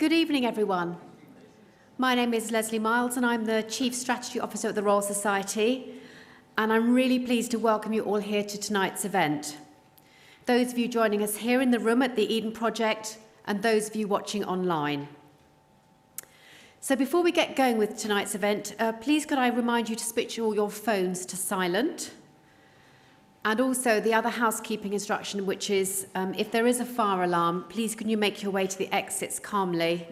Good evening, everyone. My name is Leslie Miles, and I'm the Chief Strategy Officer at the Royal Society, and I'm really pleased to welcome you all here to tonight's event. Those of you joining us here in the room at the Eden Project, and those of you watching online. So before we get going with tonight's event, please could I remind you to switch all your phones to silent. And also the other housekeeping instruction, which is if there is a fire alarm, please can you make your way to the exits calmly.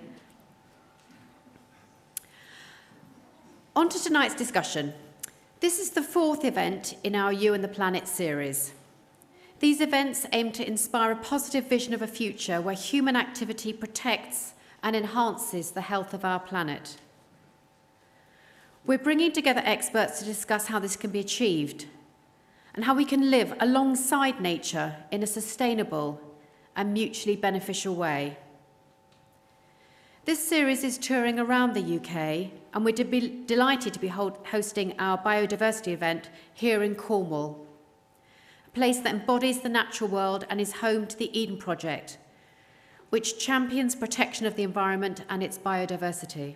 On to tonight's discussion. This is the fourth event in our You and the Planet series. These events aim to inspire a positive vision of a future where human activity protects and enhances the health of our planet. We're bringing together experts to discuss how this can be achieved and how we can live alongside nature in a sustainable and mutually beneficial way. This series is touring around the UK, and we're delighted to be hosting our biodiversity event here in Cornwall, a place that embodies the natural world and is home to the Eden Project, which champions protection of the environment and its biodiversity.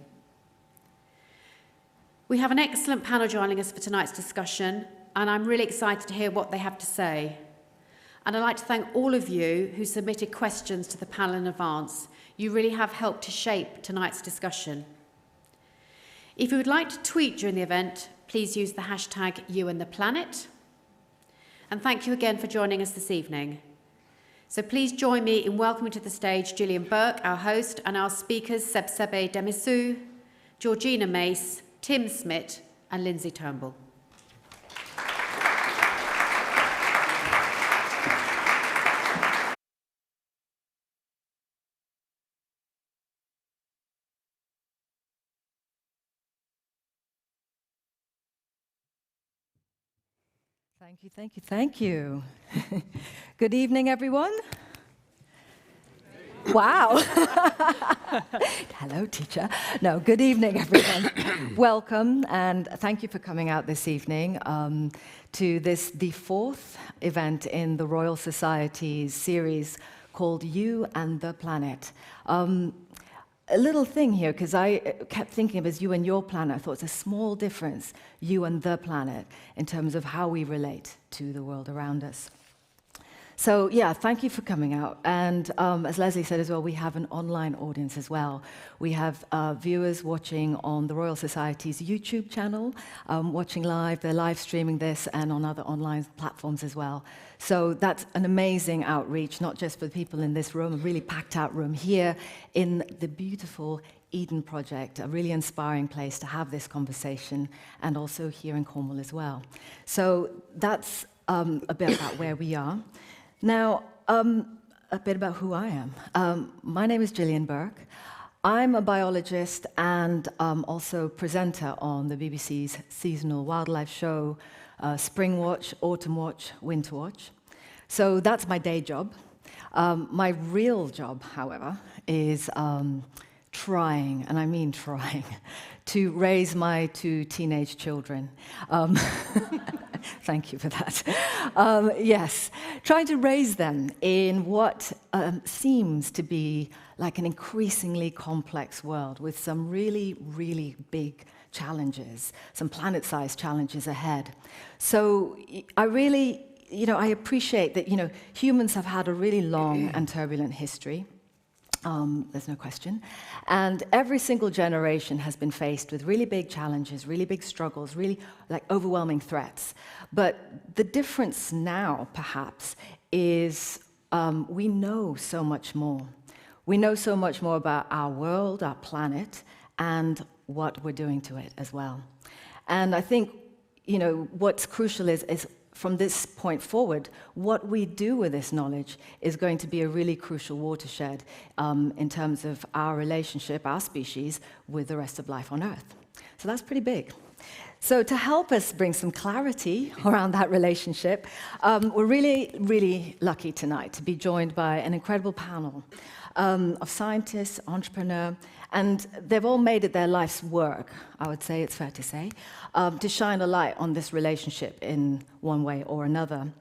We have an excellent panel joining us for tonight's discussion, and I'm really excited to hear what they have to say. And I'd like to thank all of you who submitted questions to the panel in advance. You really have helped to shape tonight's discussion. If you would like to tweet during the event, please use the hashtag #YouandThePlanet. And thank you again for joining us this evening. So please join me in welcoming to the stage Gillian Burke, our host, and our speakers Sebsebe Demisou, Georgina Mace, Tim Smith, and Lindsay Turnbull. Thank you. Good evening, everyone. Wow. Hello, teacher. No, good evening, everyone. Welcome, and thank you for coming out this evening to the fourth event in the Royal Society's series called You and the Planet. A little thing here, because I kept thinking of as you and your planet. I thought it's a small difference, you and the planet, in terms of how we relate to the world around us. So yeah, thank you for coming out. And as Leslie said as well, we have an online audience as well. We have viewers watching on the Royal Society's YouTube channel, watching live. They're live streaming this and on other online platforms as well. So that's an amazing outreach, not just for the people in this room, a really packed out room here in the beautiful Eden Project, a really inspiring place to have this conversation, and also here in Cornwall as well. So that's a bit about where we are. Now, a bit about who I am. My name is Gillian Burke. I'm a biologist and also presenter on the BBC's seasonal wildlife show, Spring Watch, Autumn Watch, Winter Watch. So that's my day job. My real job, however, is trying, and I mean trying, to raise my two teenage children. Thank you for that. Yes, trying to raise them in what seems to be like an increasingly complex world with some really, really big challenges, some planet-sized challenges ahead. So I really, I appreciate that, humans have had a really long and turbulent history. There's no question. And every single generation has been faced with really big challenges, really big struggles, really like overwhelming threats. But the difference now, perhaps, is we know so much more. We know so much more about our world, our planet, and what we're doing to it as well. And I think, what's crucial is from this point forward, what we do with this knowledge is going to be a really crucial watershed in terms of our relationship, our species, with the rest of life on Earth. So that's pretty big. So to help us bring some clarity around that relationship, we're really, really lucky tonight to be joined by an incredible panel of scientists, entrepreneurs, and they've all made it their life's work, I would say, it's fair to say, to shine a light on this relationship in one way or another.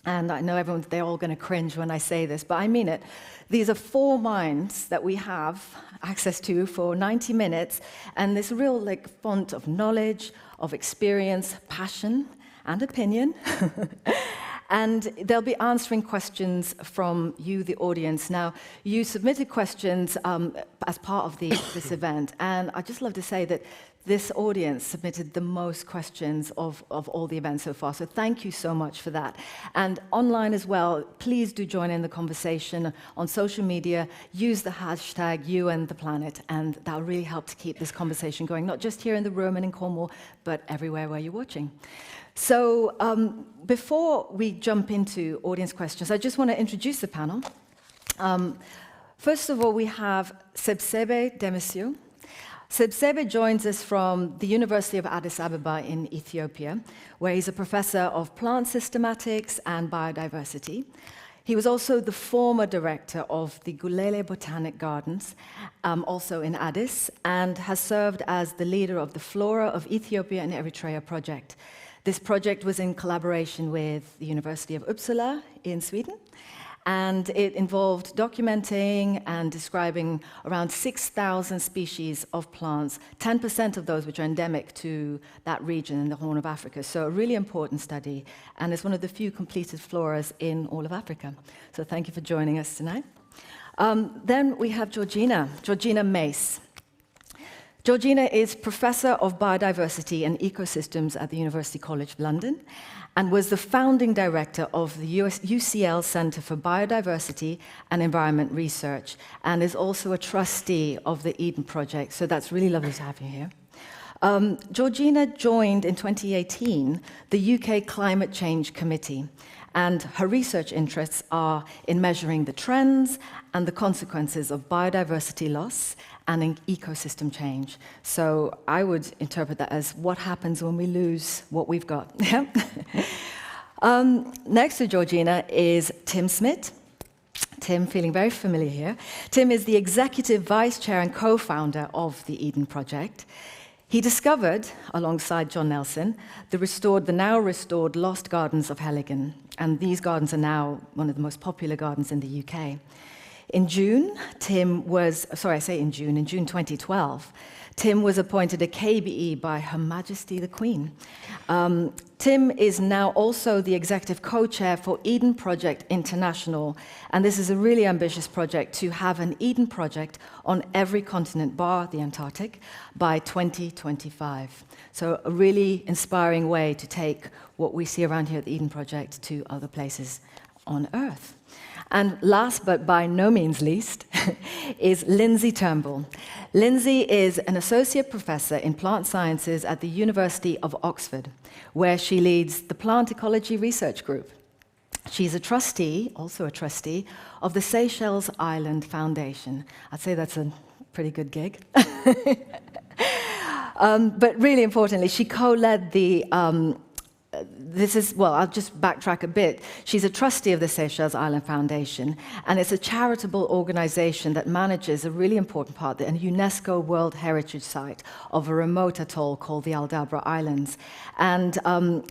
And I know they're all going to cringe when I say this, but I mean it. These are 4 minds that we have access to for 90 minutes, and this real font of knowledge, of experience, passion, and opinion. And they'll be answering questions from you, the audience. Now, you submitted questions as part of this event, and I'd just love to say that this audience submitted the most questions of all the events so far, so thank you so much for that. And online as well, please do join in the conversation on social media. Use the hashtag #YouandThePlanet, and that'll really help to keep this conversation going, not just here in the room and in Cornwall, but everywhere where you're watching. So before we jump into audience questions, I just want to introduce the panel. First of all, we have Sebsebe Demisio. Sebsebe joins us from the University of Addis Ababa in Ethiopia, where he's a professor of plant systematics and biodiversity. He was also the former director of the Gulele Botanic Gardens, also in Addis, and has served as the leader of the Flora of Ethiopia and Eritrea project. This project was in collaboration with the University of Uppsala in Sweden, and it involved documenting and describing around 6,000 species of plants, 10% of those which are endemic to that region in the Horn of Africa. So a really important study, and it's one of the few completed floras in all of Africa. So thank you for joining us tonight. Then we have Georgina Mace. Georgina is Professor of Biodiversity and Ecosystems at the University College London, and was the founding director of the UCL Centre for Biodiversity and Environment Research, and is also a trustee of the Eden Project, so that's really lovely to have you here. Georgina joined in 2018 the UK Climate Change Committee, and her research interests are in measuring the trends and the consequences of biodiversity loss and in ecosystem change. So I would interpret that as what happens when we lose what we've got. Next to Georgina is Tim Smith. Tim, feeling very familiar here. Tim is the executive vice chair and co-founder of the Eden Project. He discovered, alongside John Nelson, the now restored Lost Gardens of Heligan, and these gardens are now one of the most popular gardens in the UK. In June 2012, Tim was appointed a KBE by Her Majesty the Queen. Tim is now also the executive co-chair for Eden Project International, and this is a really ambitious project to have an Eden Project on every continent bar the Antarctic by 2025. So a really inspiring way to take what we see around here at the Eden Project to other places on Earth. And last but by no means least is Lindsay Turnbull. Lindsay is an associate professor in plant sciences at the University of Oxford, where she leads the Plant Ecology Research Group. She's also a trustee, of the Seychelles Island Foundation. I'd say that's a pretty good gig. But really importantly, she co-led the I'll just backtrack a bit. She's a trustee of the Seychelles Island Foundation, and it's a charitable organization that manages a really important part, a UNESCO World Heritage Site of a remote atoll called the Aldabra Islands. And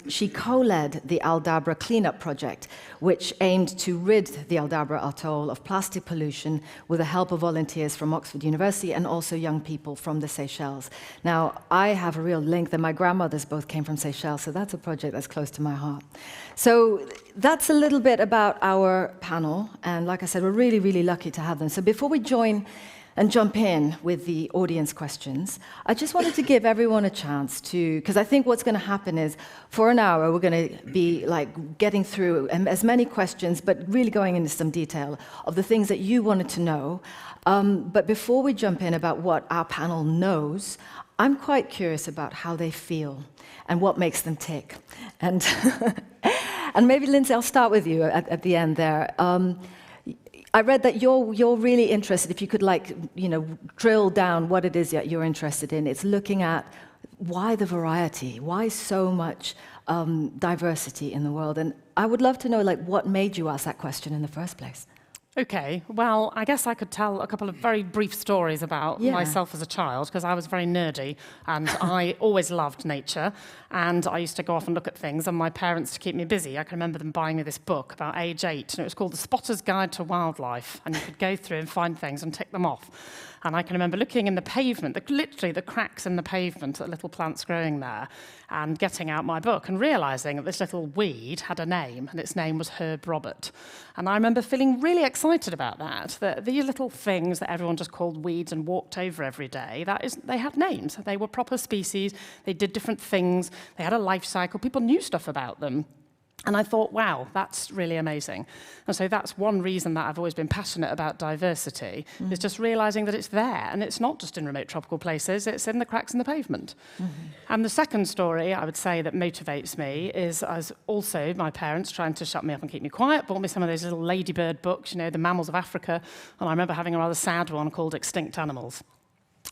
she co-led the Aldabra Cleanup Project, which aimed to rid the Aldabra Atoll of plastic pollution with the help of volunteers from Oxford University and also young people from the Seychelles. Now, I have a real link that my grandmothers both came from Seychelles, so that's a project that's close to my heart. So that's a little bit about our panel, and like I said, we're really, really lucky to have them. So before we join and jump in with the audience questions, I just wanted to give everyone a chance to, because I think what's going to happen is, for an hour, we're going to be getting through as many questions, but really going into some detail of the things that you wanted to know. But before we jump in about what our panel knows, I'm quite curious about how they feel and what makes them tick. And, and maybe, Lindsay, I'll start with you at the end there. I read that you're really interested, if you could drill down what it is that you're interested in. It's looking at why the variety, why so much diversity in the world. And I would love to know what made you ask that question in the first place. Okay, well, I guess I could tell a couple of very brief stories about myself as a child, because I was very nerdy and I always loved nature, and I used to go off and look at things, and my parents, to keep me busy, I can remember them buying me this book about age 8, and it was called The Spotter's Guide to Wildlife, and you could go through and find things and tick them off. And I can remember looking in the pavement, literally the cracks in the pavement at little plants growing there, and getting out my book and realising that this little weed had a name, and its name was Herb Robert. And I remember feeling really excited about that these little things that everyone just called weeds and walked over every day, they had names. They were proper species, they did different things, they had a life cycle, people knew stuff about them. And I thought, wow, that's really amazing. And so that's one reason that I've always been passionate about diversity, is just realising that it's there. And it's not just in remote tropical places, it's in the cracks in the pavement. And the second story I would say that motivates me is as also my parents, trying to shut me up and keep me quiet, bought me some of those little ladybird books, you know, the mammals of Africa. And I remember having a rather sad one called Extinct Animals.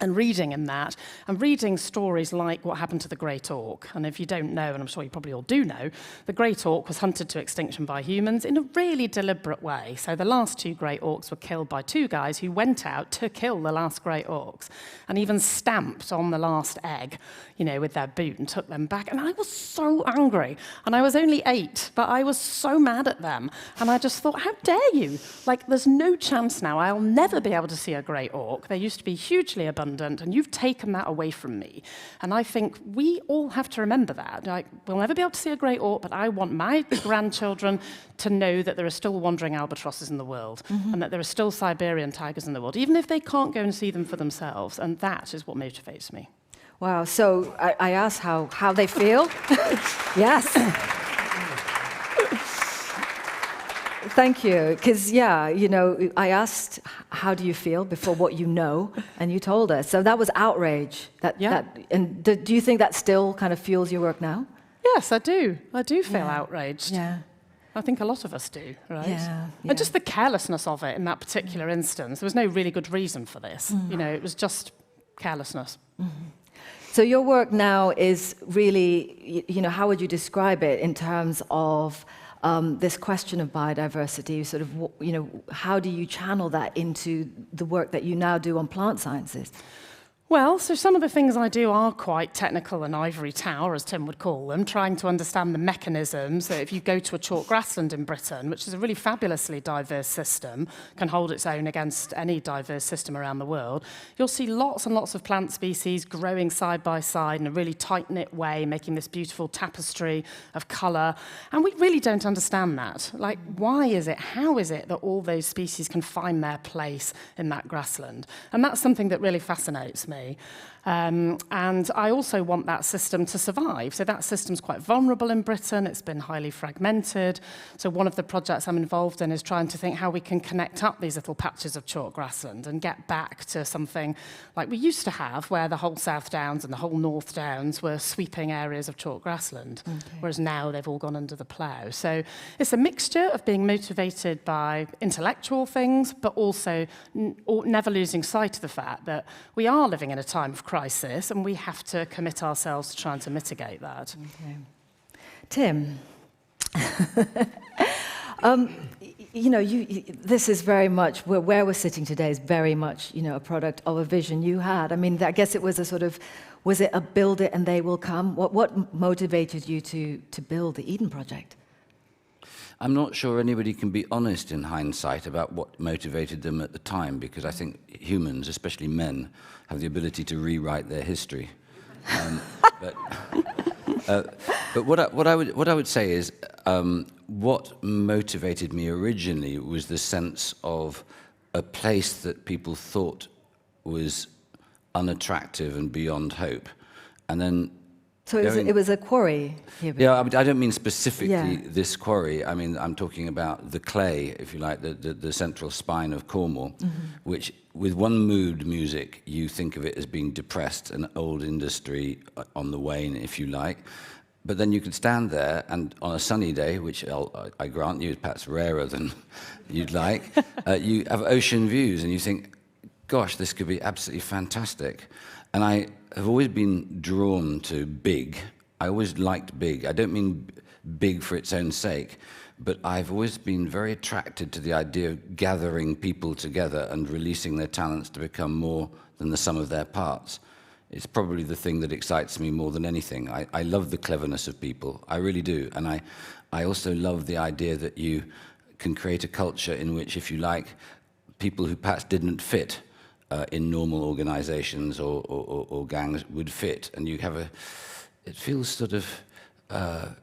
And reading in that, and reading stories like what happened to the great auk. And if you don't know, and I'm sure you probably all do know, the great auk was hunted to extinction by humans in a really deliberate way. So the last 2 great auks were killed by 2 guys who went out to kill the last great auks, and even stamped on the last egg, you know, with their boot and took them back. And I was so angry. And I was only 8, but I was so mad at them. And I just thought, how dare you? Like, there's no chance now. I'll never be able to see a great auk. They used to be hugely abundant, and you've taken that away from me. And I think we all have to remember that. Like, we'll never be able to see a great auk, but I want my grandchildren to know that there are still wandering albatrosses in the world, and that there are still Siberian tigers in the world, even if they can't go and see them for themselves. And that is what motivates me. Wow, so I asked how they feel. Yes. Thank you, because, you know, I asked, how do you feel before what you know, and you told us. So that was outrage. And do you think that still kind of fuels your work now? Yes, I do. I do feel outraged. Yeah. I think a lot of us do, right? Yeah. And just the carelessness of it in that particular instance. There was no really good reason for this. You know, it was just carelessness. So your work now is really, you know, how would you describe it in terms of this question of biodiversity? Sort of, you know, how do you channel that into the work that you now do on plant sciences? Well, so some of the things I do are quite technical and ivory tower, as Tim would call them, trying to understand the mechanisms that if you go to a chalk grassland in Britain, which is a really fabulously diverse system, can hold its own against any diverse system around the world, you'll see lots and lots of plant species growing side by side in a really tight-knit way, making this beautiful tapestry of colour. And we really don't understand that. Like, why is it, how is it that all those species can find their place in that grassland? And that's something that really fascinates me. And I also want that system to survive. So that system's quite vulnerable in Britain. It's been highly fragmented. So one of the projects I'm involved in is trying to think how we can connect up these little patches of chalk grassland and get back to something like we used to have, where the whole South Downs and the whole North Downs were sweeping areas of chalk grassland, whereas now they've all gone under the plough. So it's a mixture of being motivated by intellectual things, but also never losing sight of the fact that we are living in a time of crisis, and we have to commit ourselves to trying to mitigate that. Okay. Tim, you know, this is very much, where we're sitting today is very much, you know, a product of a vision you had. I mean, I guess it was a sort of, was it a build it and they will come? What motivated you to build the Eden Project? I'm not sure anybody can be honest in hindsight about what motivated them at the time, because I think humans, especially men, have the ability to rewrite their history. But what I would say is, what motivated me originally was the sense of a place that people thought was unattractive and beyond hope, and then. So it was a quarry here? Yeah, I don't mean specifically this quarry. I mean, I'm talking about the clay, if you like, the central spine of Cornwall, which, with one mood music, you think of it as being depressed, an old industry on the wane, if you like. But then you could stand there, and on a sunny day, which I grant you is perhaps rarer than you'd like, you have ocean views, and you think, gosh, this could be absolutely fantastic. And I have always been drawn to big. I always liked big. I don't mean big for its own sake. But I've always been very attracted to the idea of gathering people together and releasing their talents to become more than the sum of their parts. It's probably the thing that excites me more than anything. I love the cleverness of people, I really do. And I also love the idea that you can create a culture in which, if you like, people who perhaps didn't fit in normal organizations or gangs would fit. And you have it feels sort of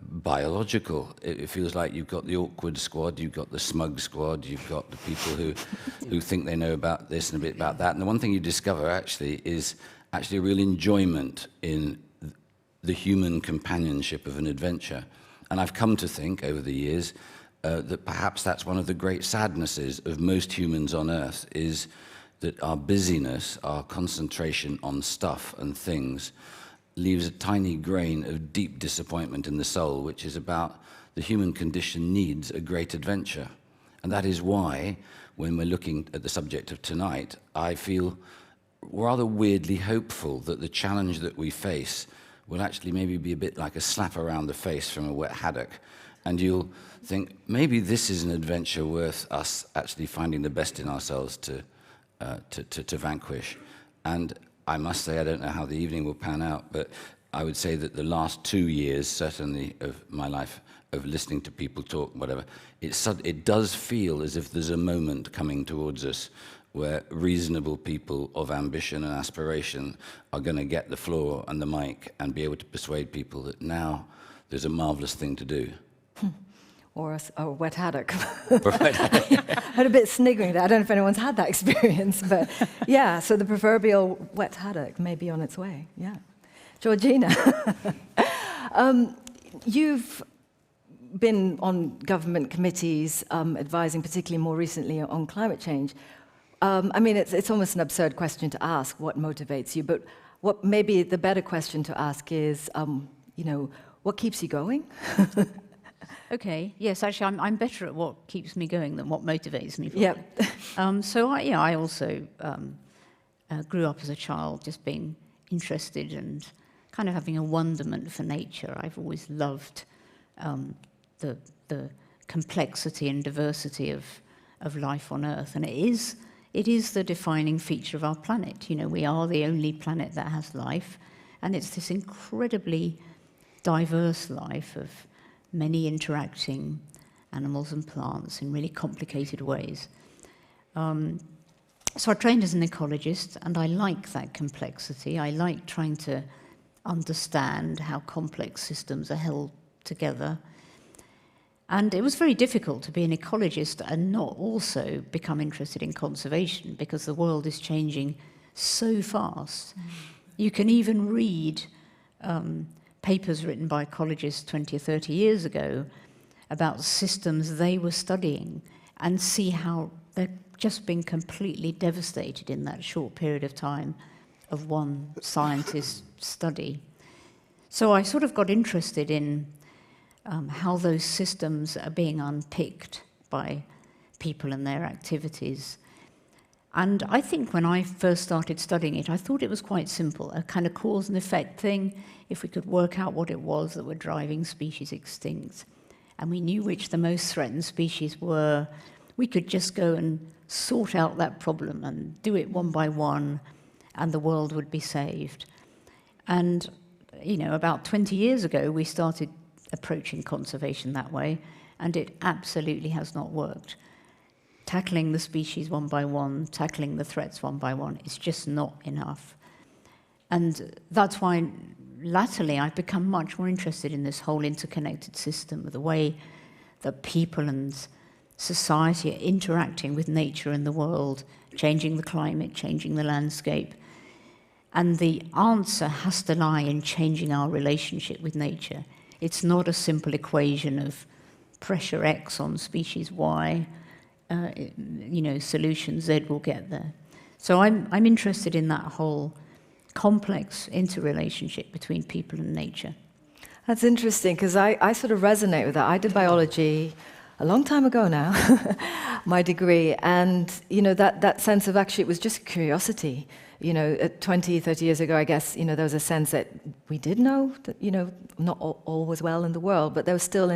biological. It feels like you've got the awkward squad, you've got the smug squad, you've got the people who think they know about this and a bit about that. And the one thing you discover actually is a real enjoyment in the human companionship of an adventure. And I've come to think over the years that perhaps that's one of the great sadnesses of most humans on Earth, is that our busyness, our concentration on stuff and things, leaves a tiny grain of deep disappointment in the soul, which is about the human condition needs a great adventure. And that is why, when we're looking at the subject of tonight, I feel rather weirdly hopeful that the challenge that we face will actually maybe be a bit like a slap around the face from a wet haddock. And you'll think, maybe this is an adventure worth us actually finding the best in ourselves to vanquish. And I must say, I don't know how the evening will pan out, but I would say that the last 2 years, certainly, of my life, of listening to people talk, whatever, it does feel as if there's a moment coming towards us where reasonable people of ambition and aspiration are going to get the floor and the mic and be able to persuade people that now there's a marvelous thing to do. Or a wet haddock. I had a bit sniggering there. I don't know if anyone's had that experience, but yeah, so the proverbial wet haddock may be on its way, yeah. Georgina, you've been on government committees advising, particularly more recently, on climate change. I mean, it's almost an absurd question to ask, what motivates you, but what maybe the better question to ask is, what keeps you going? Okay. Yes, actually, I'm better at what keeps me going than what motivates me. Yeah. So I also grew up as a child, just being interested and kind of having a wonderment for nature. I've always loved the complexity and diversity of life on Earth, and it is the defining feature of our planet. We are the only planet that has life, and it's this incredibly diverse life of many interacting animals and plants in really complicated ways. So I trained as an ecologist, and I like that complexity. I like trying to understand how complex systems are held together. And it was very difficult to be an ecologist and not also become interested in conservation, because the world is changing so fast. You can even read papers written by ecologists 20 or 30 years ago about systems they were studying and see how they're just being completely devastated in that short period of time of one scientist's study. So I sort of got interested in how those systems are being unpicked by people and their activities. And I think when I first started studying it, I thought it was quite simple, a kind of cause and effect thing. If we could work out what it was that were driving species extinct, and we knew which the most threatened species were, we could just go and sort out that problem and do it one by one, and the world would be saved. And, about 20 years ago, we started approaching conservation that way, and it absolutely has not worked. Tackling the species one by one, tackling the threats one by one, is just not enough. And that's why latterly I've become much more interested in this whole interconnected system, the way that people and society are interacting with nature and the world, changing the climate, changing the landscape. And the answer has to lie in changing our relationship with nature. It's not a simple equation of pressure X on species Y, solution Z will get there. So I'm interested in that whole complex interrelationship between people and nature. That's interesting, because I sort of resonate with that. I did biology a long time ago now, my degree, and that sense of actually it was just curiosity. 20, 30 years ago, I guess, there was a sense that we did know that, not all was well in the world, but there was still,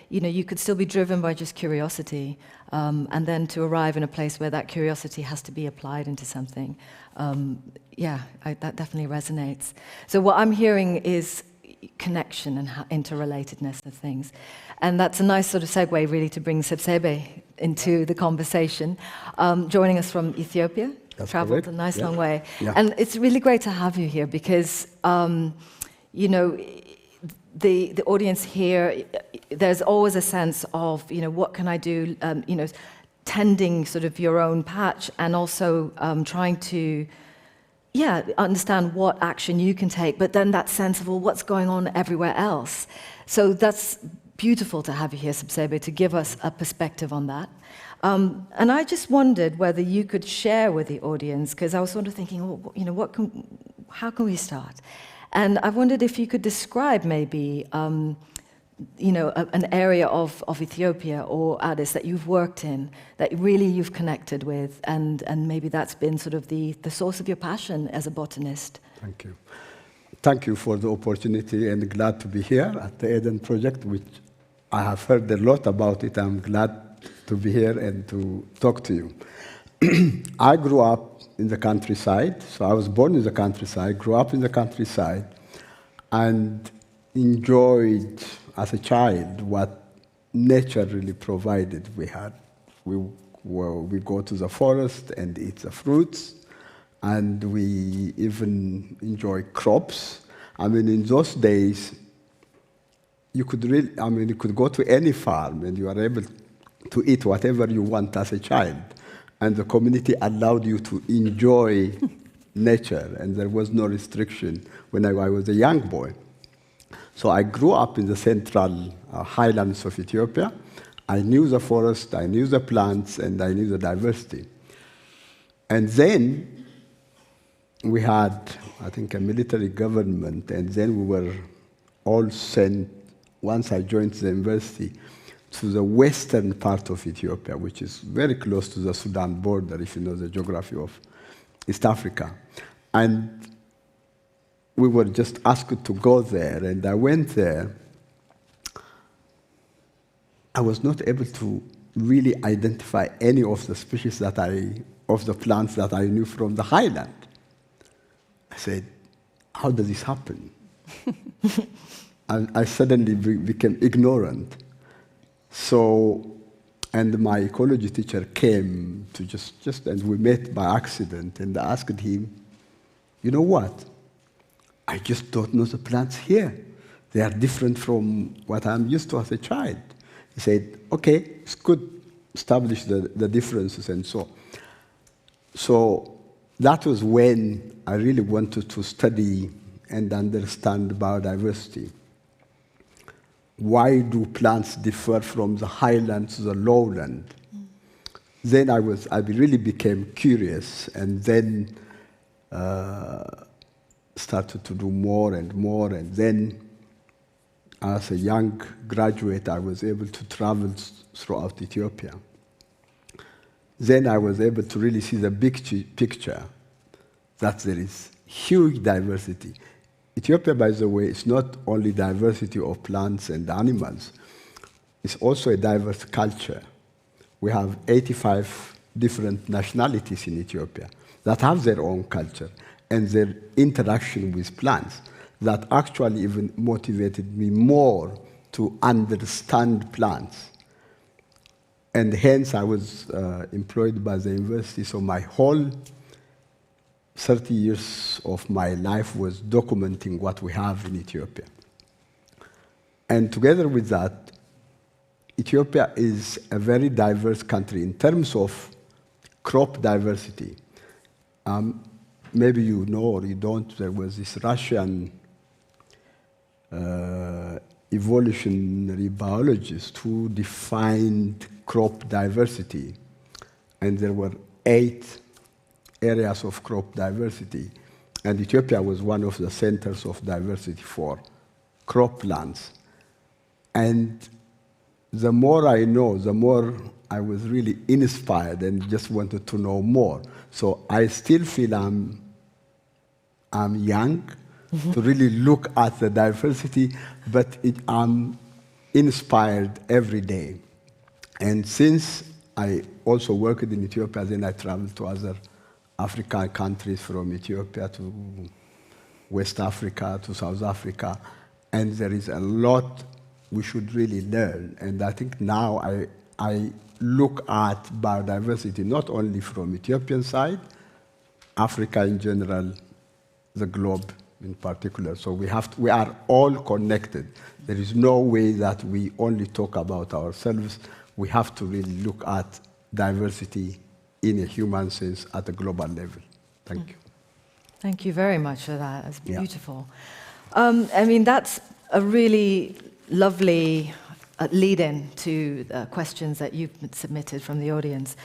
you could still be driven by just curiosity, and then to arrive in a place where that curiosity has to be applied into something. That definitely resonates. So what I'm hearing is connection and interrelatedness of things. And that's a nice sort of segue, really, to bring Sebsebe into the conversation, joining us from Ethiopia. That's traveled correct. a nice long way. Yeah. And it's really great to have you here because, the audience here, there's always a sense of, what can I do, tending sort of your own patch and also trying to, understand what action you can take, but then that sense of, well, what's going on everywhere else? So that's beautiful to have you here, Sebsebe, to give us a perspective on that. And I just wondered whether you could share with the audience, because I was sort of thinking, how can we start? And I wondered if you could describe maybe, an area of Ethiopia or Addis that you've worked in, that really you've connected with, and maybe that's been sort of the source of your passion as a botanist. Thank you. Thank you for the opportunity, and glad to be here at the Eden Project, which I have heard a lot about it. I'm glad to be here and to talk to you. I grew up in the countryside, so I was born in the countryside, grew up in the countryside, and enjoyed as a child what nature really provided. We go to the forest and eat the fruits, and we even enjoy crops. I mean, in those days, you could go to any farm and you are able to eat whatever you want as a child. And the community allowed you to enjoy nature, and there was no restriction when I was a young boy. So I grew up in the central highlands of Ethiopia. I knew the forest, I knew the plants, and I knew the diversity. And then we had, I think, a military government, and then we were all sent, once I joined the university, to the western part of Ethiopia, which is very close to the Sudan border, if you know the geography of East Africa. And we were just asked to go there, and I went there. I was not able to really identify any of the species of the plants that I knew from the highland. I said, how does this happen? And I suddenly became ignorant. So, and my ecology teacher came to and we met by accident, and I asked him, you know what? I just don't know the plants here. They are different from what I'm used to as a child. He said, okay, it's good, establish the differences and so. So that was when I really wanted to study and understand biodiversity. Why do plants differ from the highland to the lowland? Then I really became curious, and then started to do more and more, and then as a young graduate, I was able to travel throughout Ethiopia. Then I was able to really see the big picture, that there is huge diversity. Ethiopia, by the way, is not only diversity of plants and animals, it's also a diverse culture. We have 85 different nationalities in Ethiopia that have their own culture and their interaction with plants that actually even motivated me more to understand plants. And hence I was employed by the university, so my whole 30 years of my life was documenting what we have in Ethiopia. And together with that, Ethiopia is a very diverse country in terms of crop diversity. Maybe you know or you don't, there was this Russian evolutionary biologist who defined crop diversity. And there were 8 areas of crop diversity. And Ethiopia was one of the centers of diversity for croplands. And the more I know, the more I was really inspired and just wanted to know more. So I still feel I'm I'm young, to really look at the diversity, but I'm inspired every day. And since I also worked in Ethiopia, then I traveled to other African countries, from Ethiopia to West Africa to South Africa, and there is a lot we should really learn. And I think now I look at biodiversity not only from Ethiopian side, Africa in general, the globe in particular. So we are all connected. There is no way that we only talk about ourselves. We have to really look at diversity in a human sense at a global level. Thank you. Thank you very much for that. That's beautiful. I mean, that's a really lovely lead-in to the questions that you've submitted from the audience.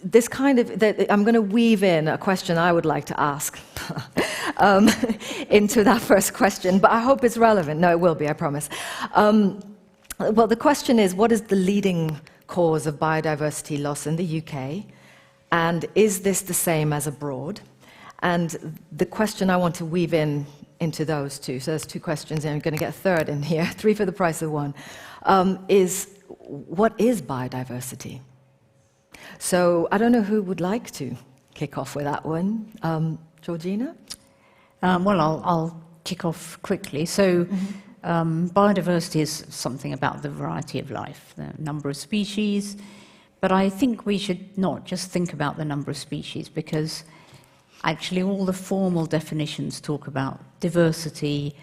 This kind of, I'm going to weave in a question I would like to ask into that first question, but I hope it's relevant. No, it will be, I promise. Well, the question is, what is the leading cause of biodiversity loss in the UK? And is this the same as abroad? And the question I want to weave into those two, so there's two questions, and I'm going to get a third in here, 3 for the price of 1, is what is biodiversity? So I don't know who would like to kick off with that one. Georgina? Well, I'll kick off quickly. So biodiversity is something about the variety of life, the number of species, but I think we should not just think about the number of species, because actually all the formal definitions talk about diversity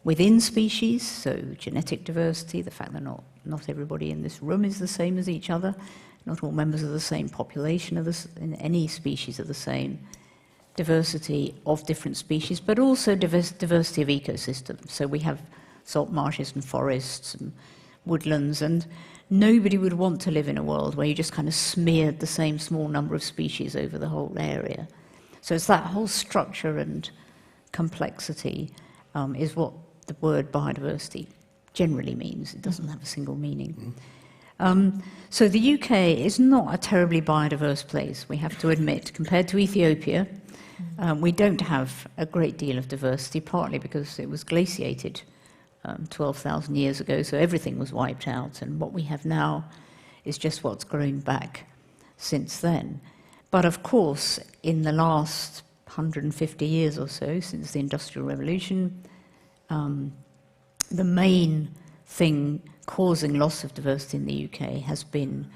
within species, so genetic diversity, the fact that not everybody in this room is the same as each other, not all members of the same population in any species are the same, diversity of different species, but also diversity of ecosystems. So we have salt marshes and forests and woodlands, and nobody would want to live in a world where you just kind of smeared the same small number of species over the whole area. So it's that whole structure and complexity is what the word biodiversity generally means. It doesn't have a single meaning. So the UK is not a terribly biodiverse place, we have to admit. Compared to Ethiopia, we don't have a great deal of diversity, partly because it was glaciated 12,000 years ago, so everything was wiped out, and what we have now is just what's grown back since then. But of course, in the last 150 years or so, since the Industrial Revolution, the main thing causing loss of diversity in the UK has been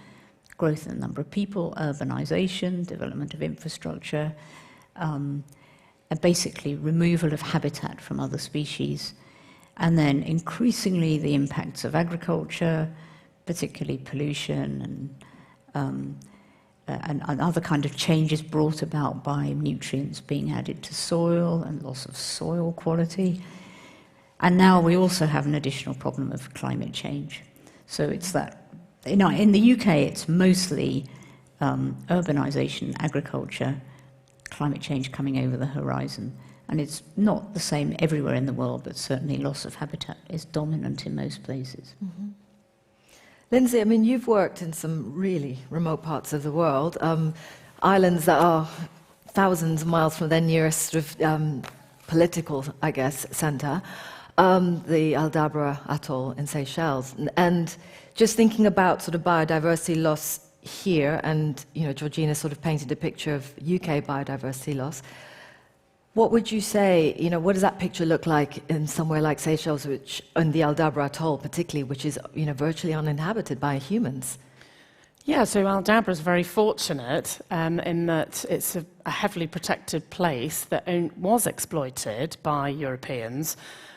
growth in the number of people, urbanisation, development of infrastructure, and basically removal of habitat from other species, and then increasingly the impacts of agriculture, particularly pollution and other kind of changes brought about by nutrients being added to soil and loss of soil quality. And now we also have an additional problem of climate change. So it's that, in the UK it's mostly urbanisation, agriculture, climate change coming over the horizon. And it's not the same everywhere in the world, but certainly loss of habitat is dominant in most places. Mm-hmm. Lindsay, I mean, you've worked in some really remote parts of the world, islands that are thousands of miles from their nearest sort of political, I guess, centre, the Aldabra Atoll in Seychelles. And just thinking about sort of biodiversity loss here, and Georgina sort of painted a picture of UK biodiversity loss. What would you say, what does that picture look like in somewhere like Seychelles, which, in the Aldabra Atoll particularly, which is, virtually uninhabited by humans? Yeah, so Aldabra is very fortunate in that it's a heavily protected place that was exploited by Europeans,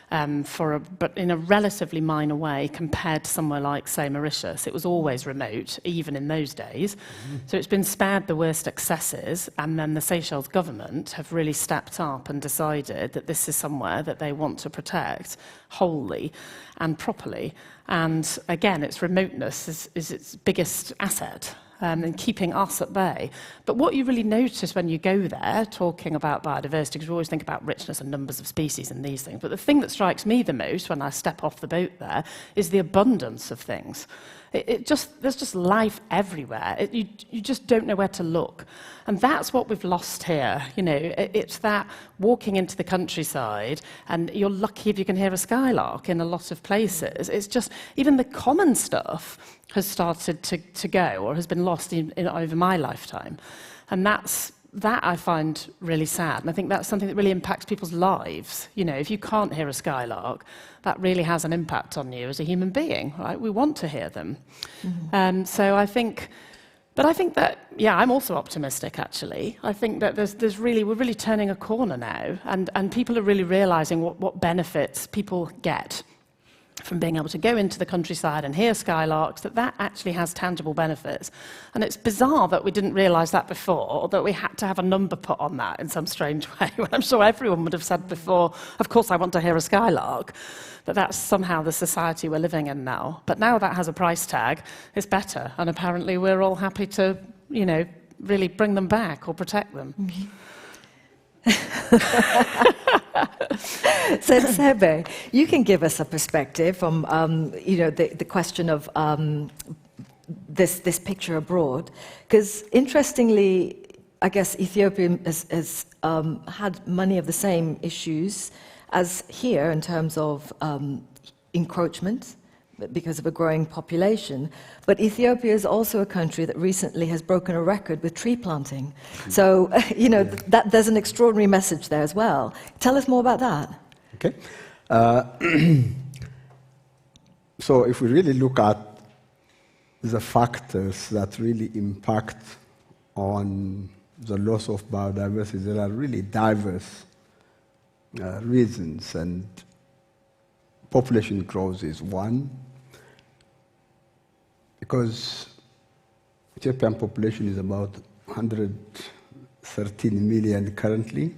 but in a relatively minor way compared to somewhere like, say, Mauritius. It was always remote, even in those days. Mm-hmm. So it's been spared the worst excesses, and then the Seychelles government have really stepped up and decided that this is somewhere that they want to protect wholly and properly. And again, its remoteness is its biggest asset. and keeping us at bay. But what you really notice when you go there, talking about biodiversity, because we always think about richness and numbers of species and these things, but the thing that strikes me the most when I step off the boat there is the abundance of things. There's just life everywhere. You just don't know where to look. And that's what we've lost here. You know, it's that walking into the countryside, and you're lucky if you can hear a skylark in a lot of places. It's just, even the common stuff has started to go, or has been lost over my lifetime. And that I find really sad. And I think that's something that really impacts people's lives. You know, if you can't hear a skylark, that really has an impact on you as a human being, right? We want to hear them. So I think that, yeah, I'm also optimistic, actually. I think that we're really turning a corner now, and people are really realizing what benefits people get from being able to go into the countryside and hear skylarks, that actually has tangible benefits. And it's bizarre that we didn't realise that before, or that we had to have a number put on that in some strange way, when I'm sure everyone would have said before, of course I want to hear a skylark. But that's somehow the society we're living in now. But now that has a price tag, it's better. And apparently we're all happy to, you know, really bring them back or protect them. So, Sebe, you can give us a perspective from, you know, the question of this picture abroad, because interestingly, I guess Ethiopia has had many of the same issues as here in terms of encroachment because of a growing population. But Ethiopia is also a country that recently has broken a record with tree planting. So, you know, there's an extraordinary message there as well. Tell us more about that. Okay. So if we really look at the factors that really impact on the loss of biodiversity, there are really diverse reasons, and population growth is one, because Ethiopian population is about 113 million currently,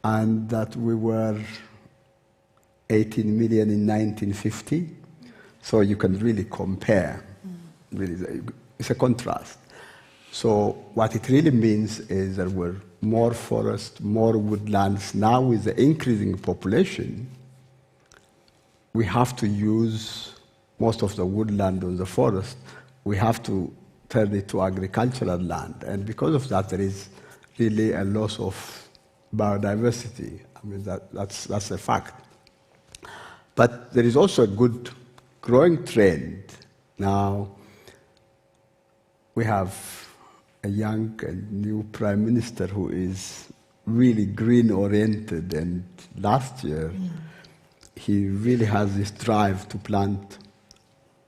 and that we were 18 million in 1950. So you can really compare. Really, it's a contrast. So what it really means is there were more forests, more woodlands. Now with the increasing population, we have to use most of the woodland or the forest. We have to turn it to agricultural land. And because of that, there is really a loss of biodiversity. I mean, that's a fact. But there is also a good growing trend. Now, we have a young and new prime minister who is really green-oriented, and last year he really has this drive to plant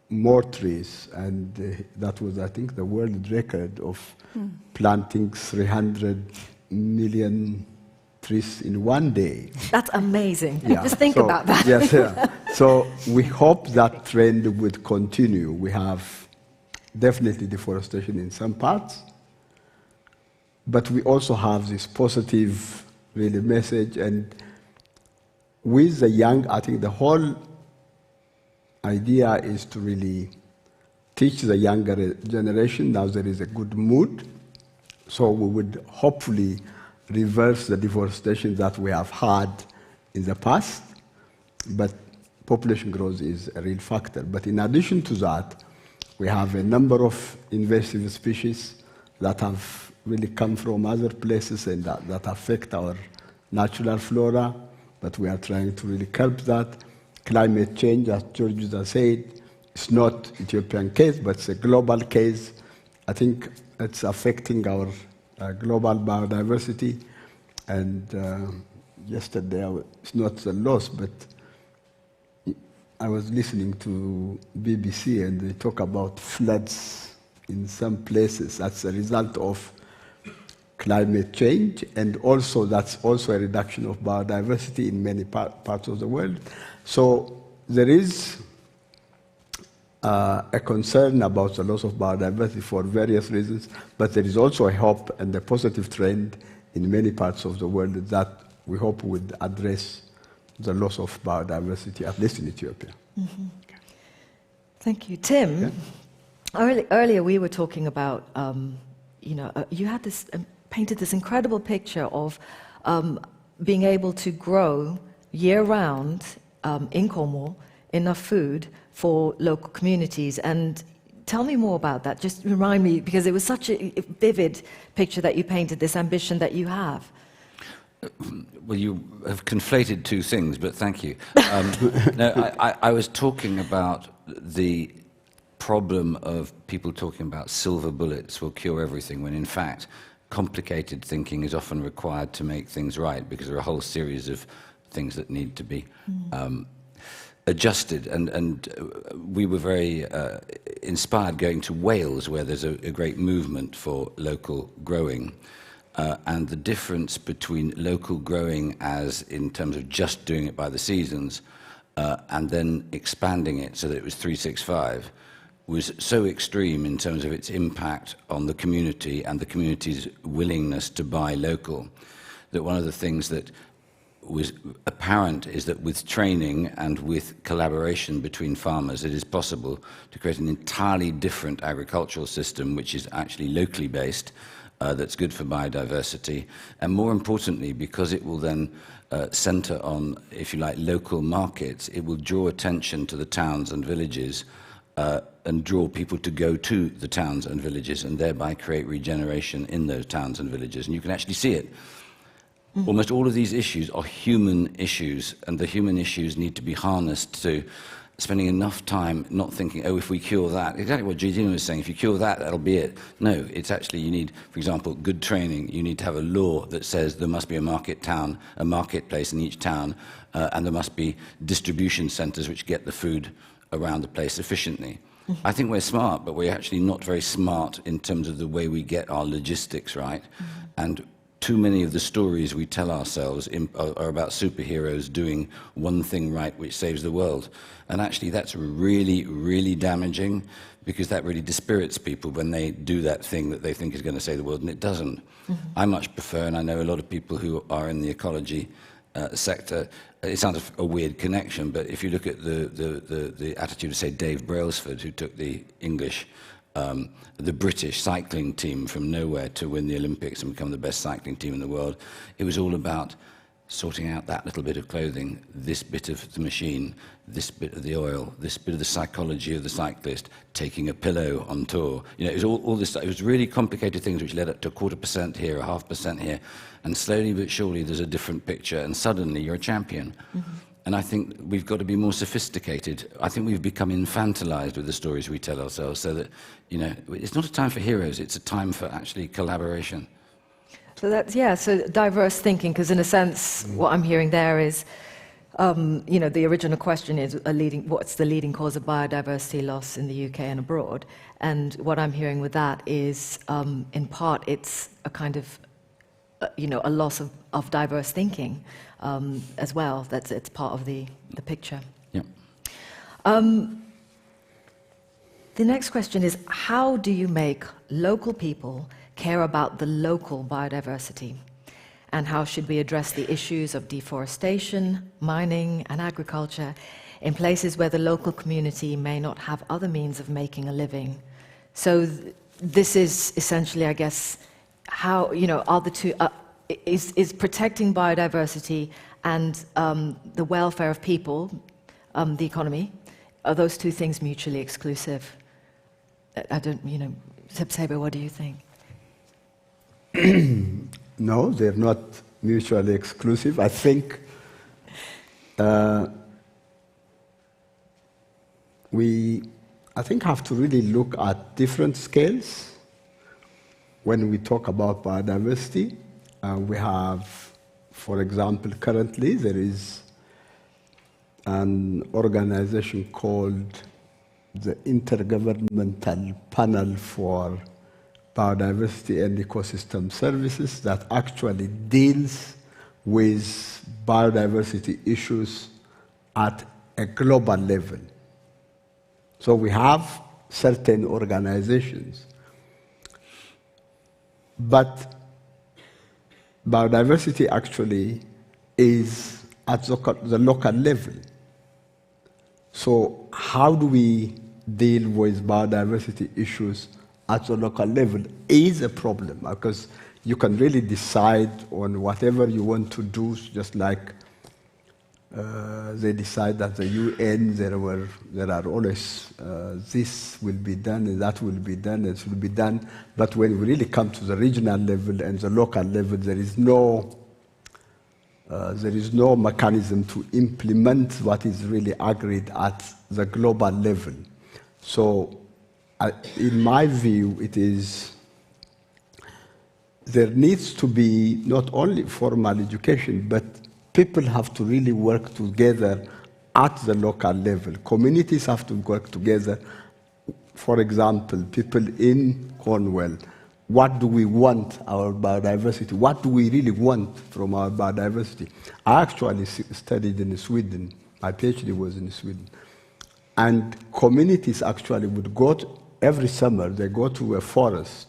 more trees, and that was, I think, the world record of planting 300 million trees in one day. That's amazing. Yeah. Just think about that. Yes, yeah. So we hope that trend would continue. We have definitely deforestation in some parts, but we also have this positive really message. And with the young, I think the whole idea is to really teach the younger generation. Now there is a good mood, so we would hopefully reverse the deforestation that we have had in the past. But population growth is a real factor. But in addition to that, we have a number of invasive species that have really come from other places and that affect our natural flora, but we are trying to really curb that. Climate change, as George has said, it's not Ethiopian case, but it's a global case. I think it's affecting our global biodiversity. And yesterday, it's not a loss, but I was listening to BBC, and they talk about floods in some places. That's a result of climate change, and also that's also a reduction of biodiversity in many parts of the world. So there is a concern about the loss of biodiversity for various reasons, but there is also a hope and a positive trend in many parts of the world that we hope would address the loss of biodiversity, at least in Ethiopia. Mm-hmm. Thank you. Tim, Earlier we were talking about, you had this, painted this incredible picture of being able to grow year-round in Cornwall enough food for local communities. And tell me more about that. Just remind me, because it was such a vivid picture that you painted, this ambition that you have. Well, you have conflated two things, but thank you. No, I was talking about the problem of people talking about silver bullets will cure everything, when in fact complicated thinking is often required to make things right, because there are a whole series of things that need to be adjusted. And we were very inspired going to Wales, where there's a great movement for local growing. And the difference between local growing as in terms of just doing it by the seasons and then expanding it so that it was 365 was so extreme in terms of its impact on the community and the community's willingness to buy local, that one of the things that was apparent is that with training and with collaboration between farmers, it is possible to create an entirely different agricultural system which is actually locally based, that's good for biodiversity, and more importantly, because it will then center on, if you like, local markets, it will draw attention to the towns and villages and draw people to go to the towns and villages, and thereby create regeneration in those towns and villages. And you can actually see it. Almost all of these issues are human issues, and the human issues need to be harnessed to spending enough time not thinking, oh, if we cure that, exactly what Gillian was saying, if you cure that, that'll be it. No, it's actually, you need, for example, good training. You need to have a law that says there must be a marketplace in each town, and there must be distribution centres which get the food around the place efficiently. I think we're smart, but we're actually not very smart in terms of the way we get our logistics right. And too many of the stories we tell ourselves are about superheroes doing one thing right which saves the world. And actually that's really, really damaging, because that really dispirits people when they do that thing that they think is going to save the world, and it doesn't. I much prefer, and I know a lot of people who are in the ecology sector, it sounds a weird connection, but if you look at the attitude of, say, Dave Brailsford, who took the English the British cycling team from nowhere to win the Olympics and become the best cycling team in the world, it was all about sorting out that little bit of clothing, this bit of the machine, this bit of the oil, this bit of the psychology of the cyclist, taking a pillow on tour. You know, it was all this stuff. It was really complicated things which led up to 0.25% here, 0.5% here, and slowly but surely there's a different picture, and suddenly you're a champion. And I think we've got to be more sophisticated. I think we've become infantilized with the stories we tell ourselves, so that, you know, it's not a time for heroes, it's a time for actually collaboration. So that's, yeah, so diverse thinking, because in a sense, what I'm hearing there is, you know, the original question is what's the leading cause of biodiversity loss in the UK and abroad? And what I'm hearing with that is, in part, it's a kind of, you know, a loss of diverse thinking as well. It's part of the picture. Yeah. The next question is, how do you make local people care about the local biodiversity? And how should we address the issues of deforestation, mining, and agriculture in places where the local community may not have other means of making a living? So this is essentially, I guess, how, you know, are the two, is protecting biodiversity and the welfare of people, the economy, are those two things mutually exclusive? I don't, you know, Seba, what do you think? No, they're not mutually exclusive. I think we have to really look at different scales when we talk about biodiversity. We have, for example, currently there is an organization called the Intergovernmental Panel for Biodiversity and Ecosystem Services that actually deals with biodiversity issues at a global level. So we have certain organizations, but biodiversity actually is at the local level. So how do we deal with biodiversity issues at the local level is a problem, because you can really decide on whatever you want to do, just like they decide at the UN there are always this will be done and that will be done and this will be done. But when we really come to the regional level and the local level, there is no mechanism to implement what is really agreed at the global level. So, in my view, there needs to be not only formal education, but people have to really work together at the local level. Communities have to work together. For example, people in Cornwall, what do we want our biodiversity? What do we really want from our biodiversity? I actually studied in Sweden. My PhD was in Sweden. And communities actually would go every summer, they go to a forest.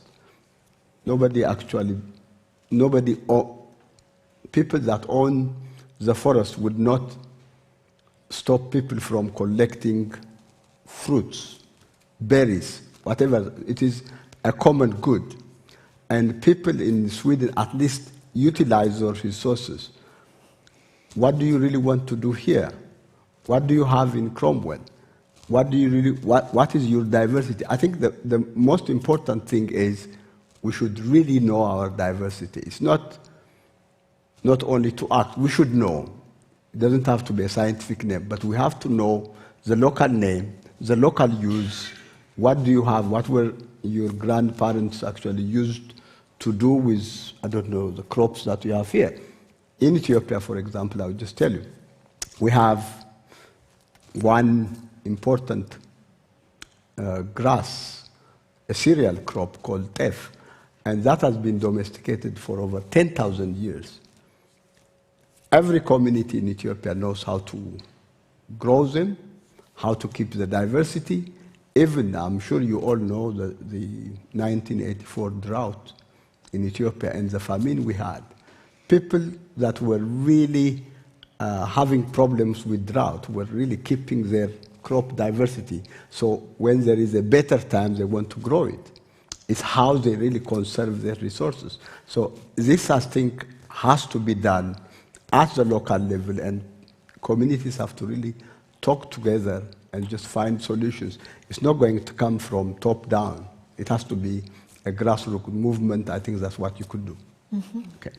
People that own the forest would not stop people from collecting fruits, berries, whatever. It is a common good. And people in Sweden at least utilize those resources. What do you really want to do here? What do you have in Cromwell? What is your diversity? I think the most important thing is we should really know our diversity. It's not only to act, we should know. It doesn't have to be a scientific name, but we have to know the local name, the local use. What do you have? What were your grandparents actually used to do with, I don't know, the crops that we have here? In Ethiopia, for example, I would just tell you, we have one important grass, a cereal crop called teff, and that has been domesticated for over 10,000 years. Every community in Ethiopia knows how to grow them, how to keep the diversity. Even, I'm sure you all know the 1984 drought in Ethiopia and the famine we had. People that were really having problems with drought were really keeping their crop diversity. So when there is a better time, they want to grow it. It's how they really conserve their resources. So this, I think, has to be done at the local level, and communities have to really talk together and just find solutions. It's not going to come from top down. It has to be a grassroots movement. I think that's what you could do. Mm-hmm. Okay.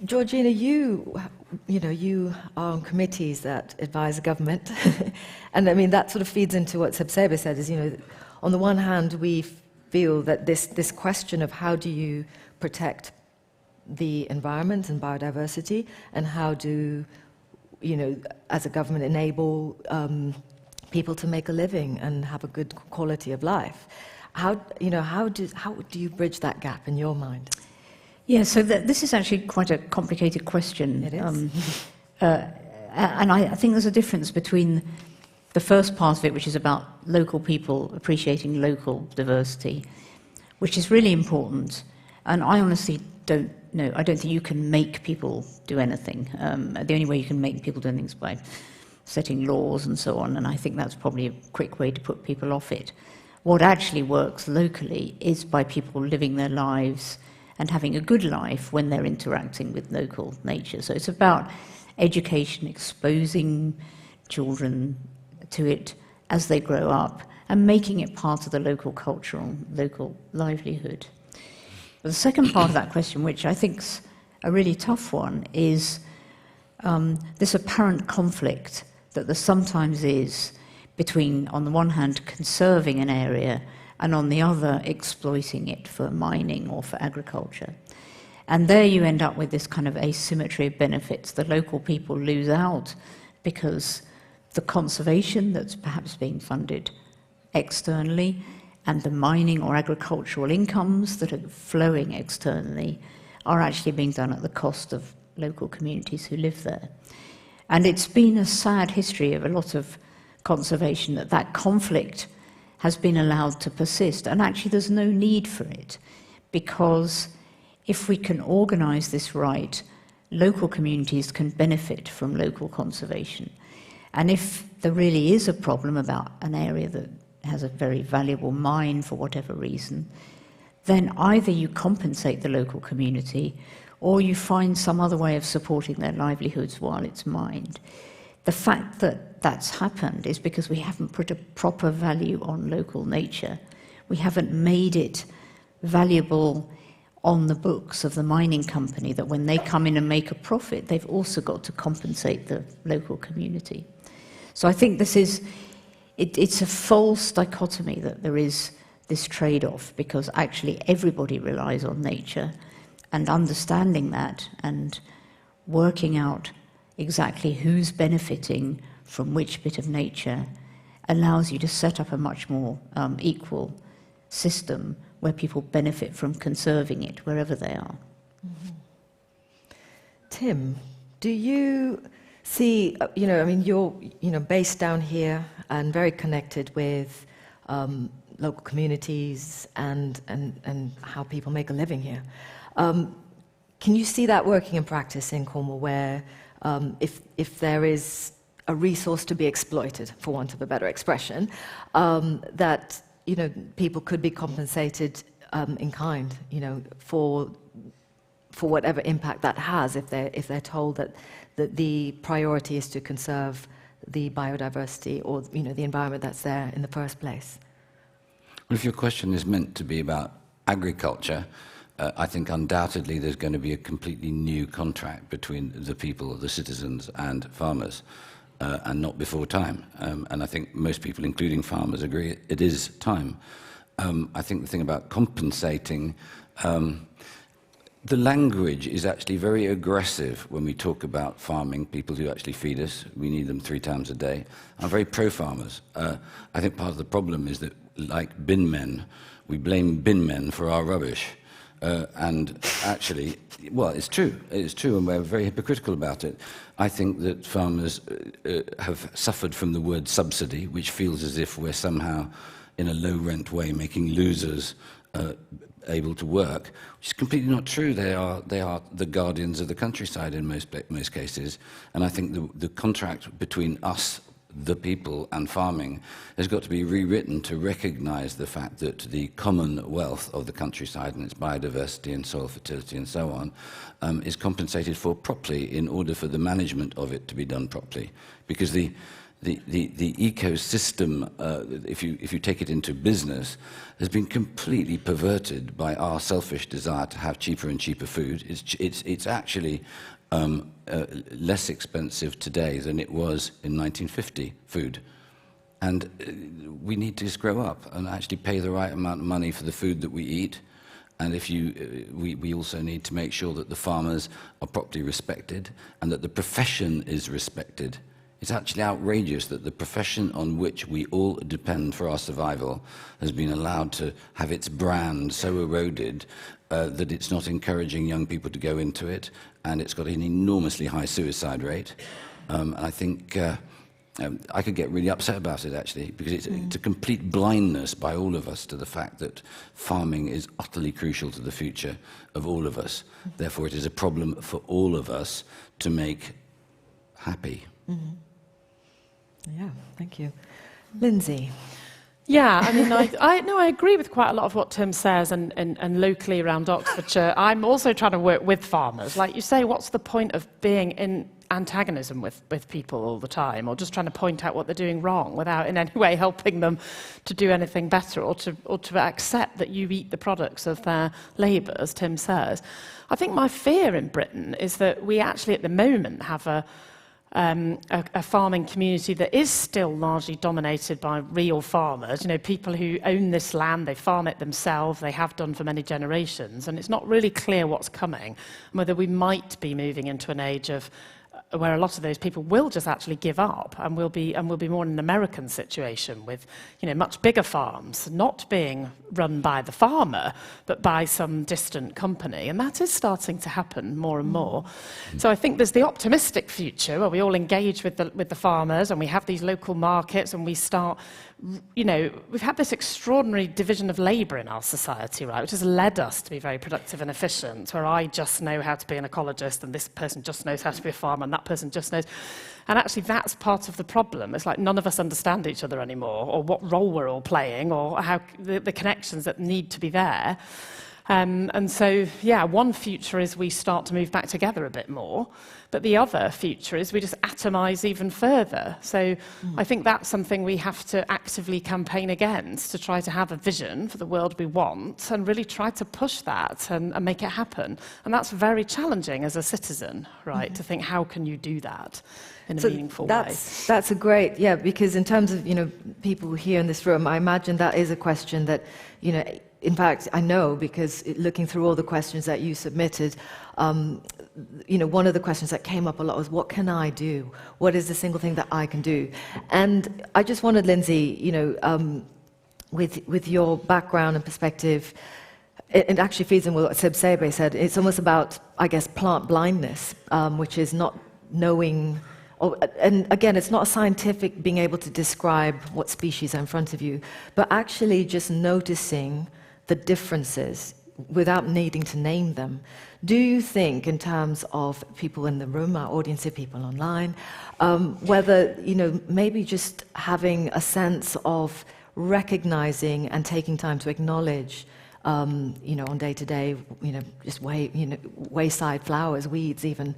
Georgina, you are on committees that advise the government, and I mean that sort of feeds into what Sebsebe said. Is on the one hand we feel that this question of how do you protect the environment and biodiversity, and how do as a government enable people to make a living and have a good quality of life. How do you bridge that gap in your mind? Yeah, so this is actually quite a complicated question. It is. And I think there's a difference between the first part of it, which is about local people appreciating local diversity, which is really important. And I honestly don't know. I don't think you can make people do anything. The only way you can make people do anything is by setting laws and so on, and I think that's probably a quick way to put people off it. What actually works locally is by people living their lives and having a good life when they're interacting with local nature. So it's about education, exposing children to it as they grow up and making it part of the local culture and local livelihood. But the second part of that question, which I think's a really tough one, is this apparent conflict that there sometimes is between, on the one hand, conserving an area and on the other, exploiting it for mining or for agriculture. And there you end up with this kind of asymmetry of benefits. The local people lose out because the conservation that's perhaps being funded externally and the mining or agricultural incomes that are flowing externally are actually being done at the cost of local communities who live there. And it's been a sad history of a lot of conservation that conflict has been allowed to persist, and actually there's no need for it, because if we can organise this right, local communities can benefit from local conservation. And if there really is a problem about an area that has a very valuable mine for whatever reason, then either you compensate the local community or you find some other way of supporting their livelihoods while it's mined. The fact that that's happened is because we haven't put a proper value on local nature. We haven't made it valuable on the books of the mining company that when they come in and make a profit, they've also got to compensate the local community. So I think it's a false dichotomy that there is this trade-off, because actually everybody relies on nature, and understanding that and working out exactly who's benefiting from which bit of nature allows you to set up a much more equal system where people benefit from conserving it wherever they are. Mm-hmm. Tim, do you see, you're based down here and very connected with local communities and how people make a living here. Can you see that working in practice in Cornwall, where if there is a resource to be exploited, for want of a better expression, that people could be compensated in kind, for whatever impact that has, if they're told that the priority is to conserve the biodiversity or the environment that's there in the first place? Well, if your question is meant to be about agriculture, I think undoubtedly there's going to be a completely new contract between the people, the citizens, and farmers, and not before time. And I think most people, including farmers, agree it is time. I think the thing about compensating, the language is actually very aggressive when we talk about farming, people who actually feed us. We need them 3 times a day. I'm very pro-farmers. I think part of the problem is that, like bin men, we blame bin men for our rubbish. And actually, well, it's true, and we're very hypocritical about it. I think that farmers have suffered from the word subsidy, which feels as if we're somehow, in a low-rent way, making losers able to work, which is completely not true. They are the guardians of the countryside in most cases. And I think the contract between us, the people, and farming has got to be rewritten to recognise the fact that the common wealth of the countryside and its biodiversity and soil fertility and so on is compensated for properly in order for the management of it to be done properly. Because the ecosystem, if you take it into business, has been completely perverted by our selfish desire to have cheaper and cheaper food. It's actually less expensive today than it was in 1950, food. And we need to just grow up and actually pay the right amount of money for the food that we eat. And we also need to make sure that the farmers are properly respected and that the profession is respected. It's actually outrageous that the profession on which we all depend for our survival has been allowed to have its brand so eroded that it's not encouraging young people to go into it, and it's got an enormously high suicide rate. And I think I could get really upset about it, actually, because it's a complete blindness by all of us to the fact that farming is utterly crucial to the future of all of us. Therefore, it is a problem for all of us to make happy. Mm-hmm. Yeah, thank you. Lindsay. Yeah, I mean, I agree with quite a lot of what Tim says, and locally around Oxfordshire, I'm also trying to work with farmers. Like you say, what's the point of being in antagonism with people all the time, or just trying to point out what they're doing wrong without in any way helping them to do anything better, or to accept that you eat the products of their labour, as Tim says. I think my fear in Britain is that we actually at the moment have a farming community that is still largely dominated by real farmers, people who own this land, they farm it themselves, they have done for many generations, and it's not really clear what's coming, and whether we might be moving into an age of where a lot of those people will just actually give up, and we'll be more in an American situation with, much bigger farms not being run by the farmer, but by some distant company, and that is starting to happen more and more. So I think there's the optimistic future where we all engage with the farmers, and we have these local markets, and we start you know, we've had this extraordinary division of labour in our society, right, which has led us to be very productive and efficient, where I just know how to be an ecologist and this person just knows how to be a farmer and that person just knows. And actually that's part of the problem. It's like none of us understand each other anymore, or what role we're all playing, or how the connections that need to be there. And so, yeah, one future is we start to move back together a bit more, but the other future is we just atomise even further. So I think that's something we have to actively campaign against, to try to have a vision for the world we want and really try to push that and make it happen. And that's very challenging as a citizen, right, to think, how can you do that in a meaningful way? That's a great, yeah, because in terms of, you know, people here in this room, I imagine that is a question that, you know, in fact, I know, because looking through all the questions that you submitted, you know, one of the questions that came up a lot was, what can I do? What is the single thing that I can do? And I just wanted, Lindsay, you know, with your background and perspective, it actually feeds in with what Seb Sebe said. It's almost about, I guess, plant blindness, which is not knowing. And again, it's not a scientific being able to describe what species are in front of you, but actually just noticing the differences without needing to name them. Do you think, in terms of people in the room, our audience of people online, whether, you know, maybe just having a sense of recognizing and taking time to acknowledge, you know, on day-to-day, you know, just wayside flowers, weeds even,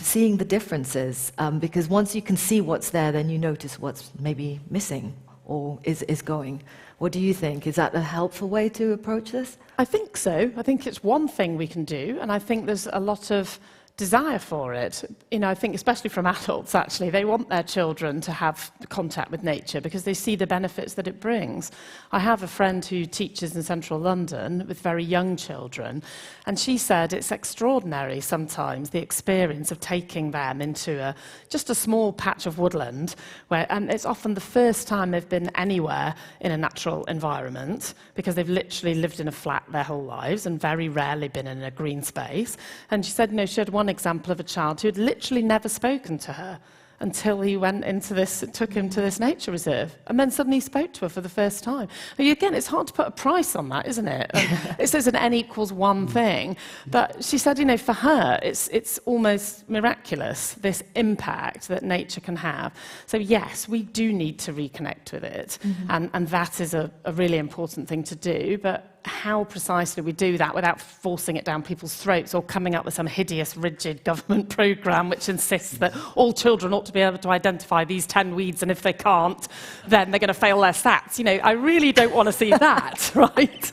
seeing the differences, because once you can see what's there, then you notice what's maybe missing or is going. What do you think? Is that a helpful way to approach this? I think so. I think it's one thing we can do, and I think there's a lot of desire for it. You know, I think especially from adults, actually, they want their children to have contact with nature because they see the benefits that it brings. I have a friend who teaches in central London with very young children, and she said it's extraordinary sometimes, the experience of taking them into just a small patch of woodland, where it's often the first time they've been anywhere in a natural environment, because they've literally lived in a flat their whole lives and very rarely been in a green space. And she said, no, she had one example of a child who had literally never spoken to her until he went into this, took him to this nature reserve, and then suddenly spoke to her for the first time. Again, it's hard to put a price on that, isn't it? It says an N equals one thing, but she said, you know, for her, it's almost miraculous, this impact that nature can have. So yes, we do need to reconnect with it, and that is a really important thing to do, but how precisely we do that without forcing it down people's throats or coming up with some hideous, rigid government programme which insists that all children ought to be able to identify these 10 weeds, and if they can't, then they're going to fail their SATs. You know, I really don't want to see that, right?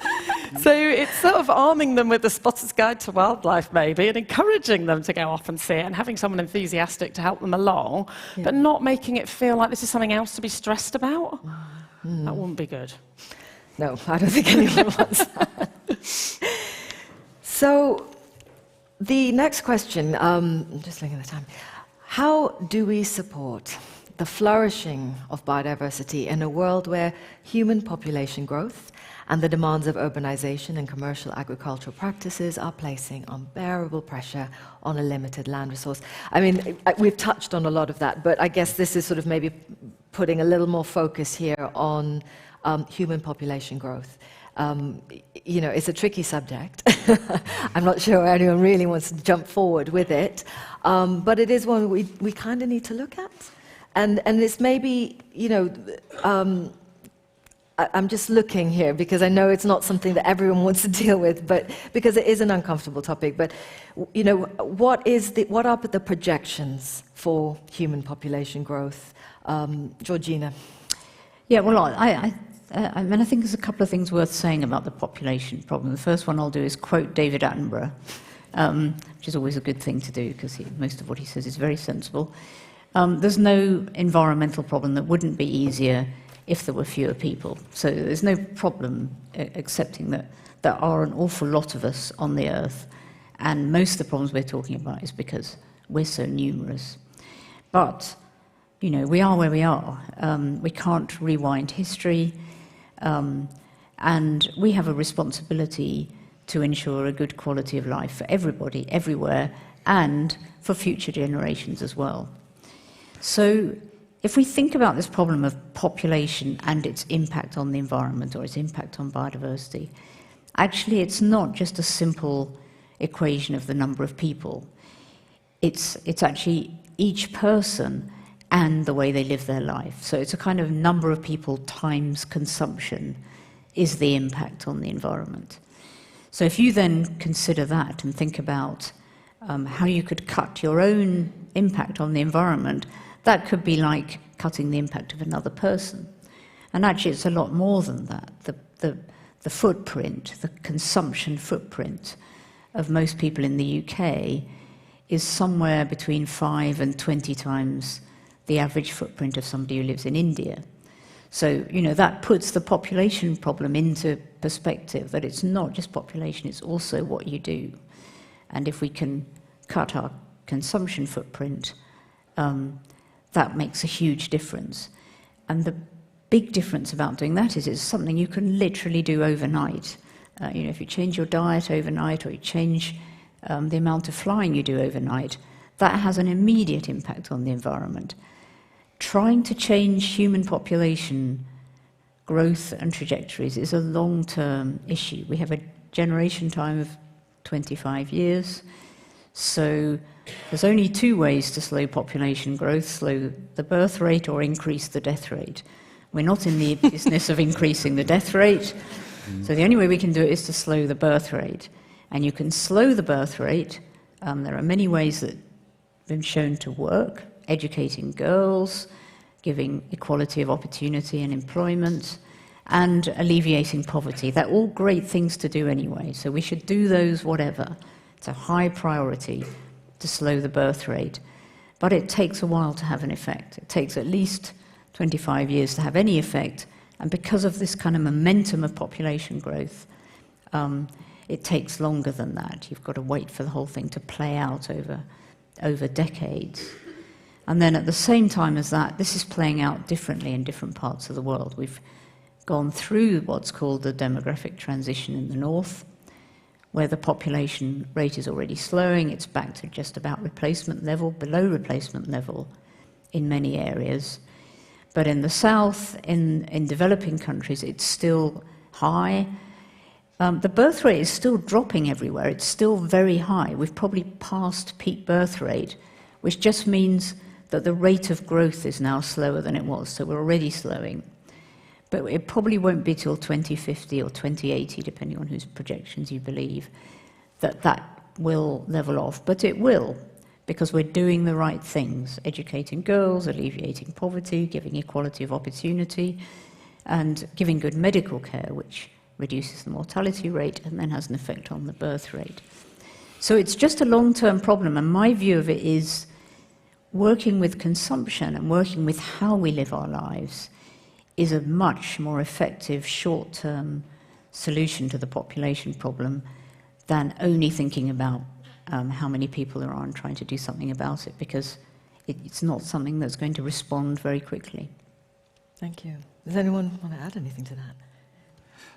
So it's sort of arming them with the Spotter's Guide to Wildlife, maybe, and encouraging them to go off and see it, and having someone enthusiastic to help them along, but not making it feel like this is something else to be stressed about. That wouldn't be good. No, I don't think anyone wants that. So, the next question, I'm just looking at the time. How do we support the flourishing of biodiversity in a world where human population growth and the demands of urbanization and commercial agricultural practices are placing unbearable pressure on a limited land resource? I mean, we've touched on a lot of that, but I guess this is sort of maybe putting a little more focus here on human population growth. You know, it's a tricky subject. I'm not sure anyone really wants to jump forward with it, but it is one we kind of need to look at. And it's maybe, you know, I'm just looking here because I know it's not something that everyone wants to deal with, but because it is an uncomfortable topic. But, you know, what are the projections for human population growth? Georgina. Yeah, well, I mean, I think there's a couple of things worth saying about the population problem. The first one I'll do is quote David Attenborough, which is always a good thing to do because most of what he says is very sensible. There's no environmental problem that wouldn't be easier if there were fewer people. So there's no problem accepting that there are an awful lot of us on the earth, and most of the problems we're talking about is because we're so numerous. But, you know, we are where we are. We can't rewind history. And we have a responsibility to ensure a good quality of life for everybody, everywhere, and for future generations as well. So if we think about this problem of population and its impact on the environment or its impact on biodiversity, actually it's not just a simple equation of the number of people. It's actually each person and the way they live their life. So it's a kind of number of people times consumption is the impact on the environment. So if you then consider that and think about how you could cut your own impact on the environment, that could be like cutting the impact of another person. And actually it's a lot more than that. The footprint, the consumption footprint of most people in the UK is somewhere between 5 and 20 times the average footprint of somebody who lives in India. So, you know, that puts the population problem into perspective, that it's not just population, it's also what you do. And if we can cut our consumption footprint, that makes a huge difference. And the big difference about doing that is it's something you can literally do overnight. You know, if you change your diet overnight or you change the amount of flying you do overnight, that has an immediate impact on the environment. Trying to change human population growth and trajectories is a long-term issue. We have a generation time of 25 years, so there's only 2 ways to slow population growth: slow the birth rate or increase the death rate. We're not in the business of increasing the death rate, so the only way we can do it is to slow the birth rate. And you can slow the birth rate. There are many ways that have been shown to work: educating girls, giving equality of opportunity and employment, and alleviating poverty. They're all great things to do anyway, so we should do those whatever. It's a high priority to slow the birth rate, but it takes a while to have an effect. It takes at least 25 years to have any effect, and because of this kind of momentum of population growth, it takes longer than that. You've got to wait for the whole thing to play out over decades. And then at the same time as that, this is playing out differently in different parts of the world. We've gone through what's called the demographic transition in the north, where the population rate is already slowing. It's back to just about replacement level, below replacement level in many areas. But in the south, in developing countries, it's still high. The birth rate is still dropping everywhere. It's still very high. We've probably passed peak birth rate, which just means that the rate of growth is now slower than it was, so we're already slowing. But it probably won't be till 2050 or 2080, depending on whose projections you believe, that will level off. But it will, because we're doing the right things: educating girls, alleviating poverty, giving equality of opportunity, and giving good medical care, which reduces the mortality rate and then has an effect on the birth rate. So it's just a long-term problem, and my view of it is working with consumption and working with how we live our lives is a much more effective short-term solution to the population problem than only thinking about how many people there are and trying to do something about it, because it's not something that's going to respond very quickly. Thank you. Does anyone want to add anything to that?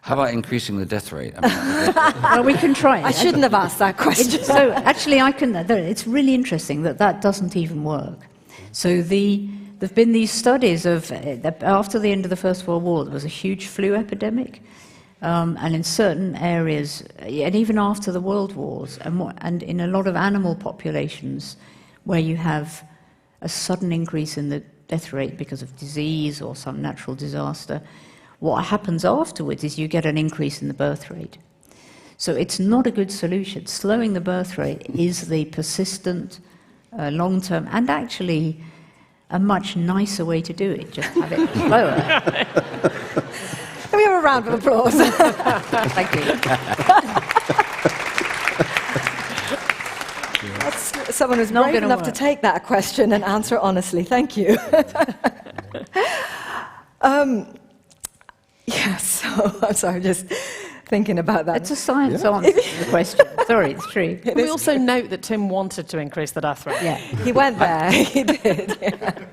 How about increasing the death rate? I mean, Well, we can try it. I shouldn't have asked that question. So actually, it's really interesting that doesn't even work. So there've been these studies of, after the end of the First World War, there was a huge flu epidemic, and in certain areas, and even after the World Wars, and in a lot of animal populations, where you have a sudden increase in the death rate because of disease or some natural disaster, what happens afterwards is you get an increase in the birth rate. So it's not a good solution. Slowing the birth rate is the persistent, long-term, and actually a much nicer way to do it. Just have it slower. Can we have a round of applause? Thank you. That's someone who's Not brave gonna enough to work. take that question and answer honestly. Thank you. Yeah, so I'm sorry, just thinking about that. It's a science answer to the question. Sorry, it's true. Can we also note that Tim wanted to increase the death rate? Yeah. He went there. He did. Yeah.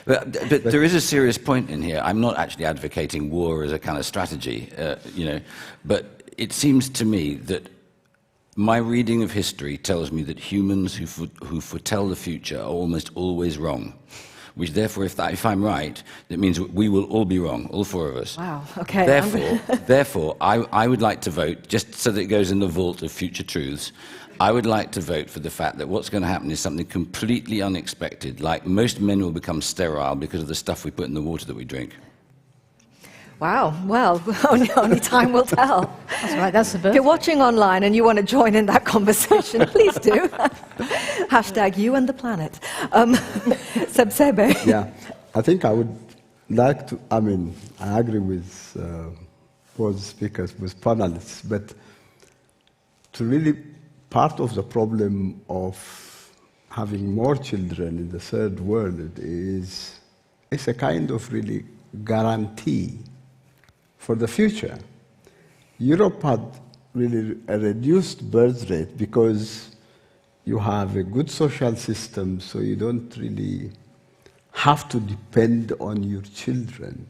But there is a serious point in here. I'm not actually advocating war as a kind of strategy, but it seems to me that my reading of history tells me that humans who foretell the future are almost always wrong. which therefore, if I'm right, it means we will all be wrong, all four of us. Wow, okay. Therefore, I would like to vote, just so that it goes in the vault of future truths, I would like to vote for the fact that what's going to happen is something completely unexpected, like most men will become sterile because of the stuff we put in the water that we drink. Wow, well, only time will tell. That's right, that's the birth. If you're watching online and you want to join in that conversation, please do. Hashtag you and the planet. Sebsebe. Yeah, I think I would like to, I agree with both speakers, with panelists, but to really, part of the problem of having more children in the third world is it's a kind of really guarantee for the future. Europe had really a reduced birth rate because you have a good social system, so you don't really have to depend on your children.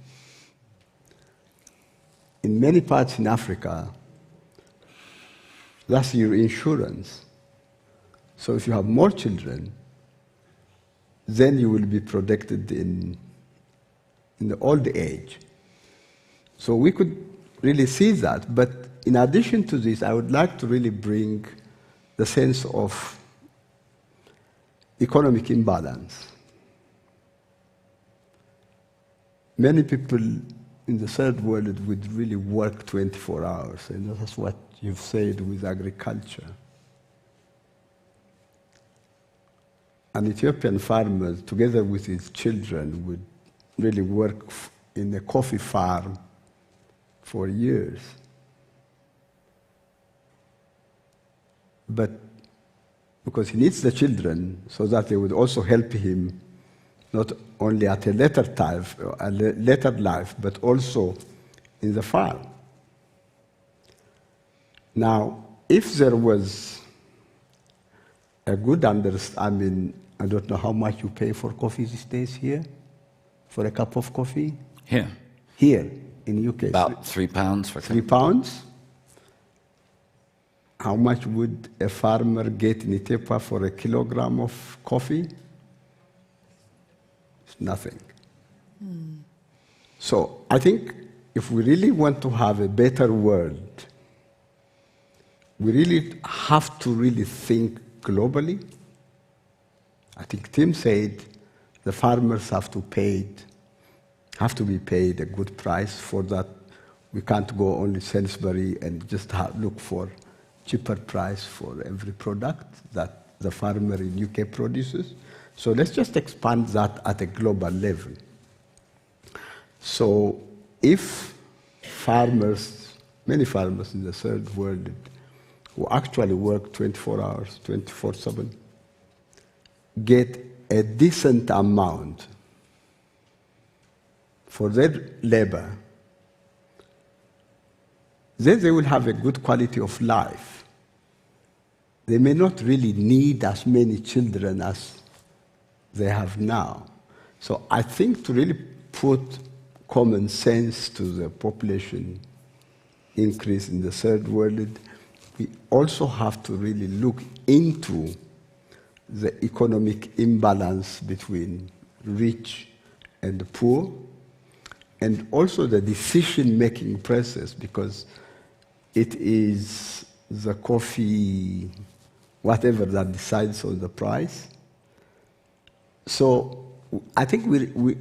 In many parts in Africa, that's your insurance. So if you have more children, then you will be protected in the old age. So we could really see that. But in addition to this, I would like to really bring the sense of economic imbalance. Many people in the third world would really work 24 hours, and that's what you've said with agriculture. An Ethiopian farmer, together with his children, would really work in a coffee farm for years. But because he needs the children so that they would also help him not only at a later life, but also in the farm. Now, if there was a good understanding, I don't know how much you pay for coffee these days here, for a cup of coffee? Here? Here, in the UK. About £3 for a cup. £3? How much would a farmer get in Ethiopia for a kilogram of coffee? It's nothing. So I think if we really want to have a better world, we really have to really think globally. I think Tim said the farmers have to be paid a good price for that. We can't go only Sainsbury and just look for cheaper price for every product that the farmer in UK produces. So let's just expand that at a global level. So if many farmers in the third world who actually work 24 hours, 24/7, get a decent amount for their labor, then they will have a good quality of life. They may not really need as many children as they have now. So I think to really put common sense to the population increase in the third world, we also have to really look into the economic imbalance between rich and poor, and also the decision-making process, because it is the coffee, whatever, that decides on the price. So I think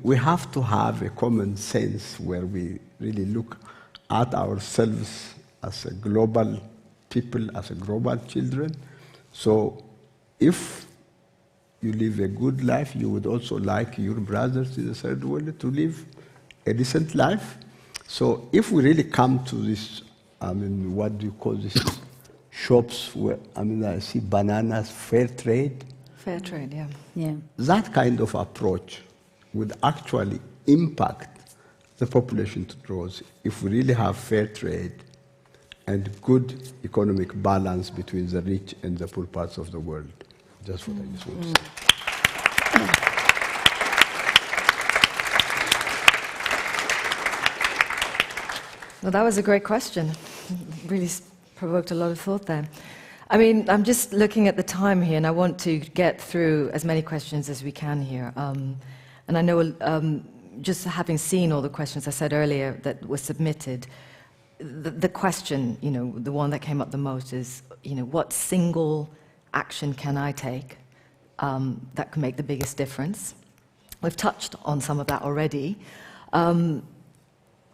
we have to have a common sense where we really look at ourselves as a global people, as a global children. So if you live a good life, you would also like your brothers in the third world to live a decent life. So if we really come to this, what do you call this? Shops where, I see bananas, fair trade. Fair trade, yeah. Yeah. That kind of approach would actually impact the population to growth if we really have fair trade and good economic balance between the rich and the poor parts of the world. That's what I just want to say. Well, that was a great question. Really provoked a lot of thought there. I mean, I'm just looking at the time here, and I want to get through as many questions as we can here. And I know, just having seen all the questions I said earlier that were submitted, the question, the one that came up the most is, what single action can I take that can make the biggest difference? We've touched on some of that already. Tim,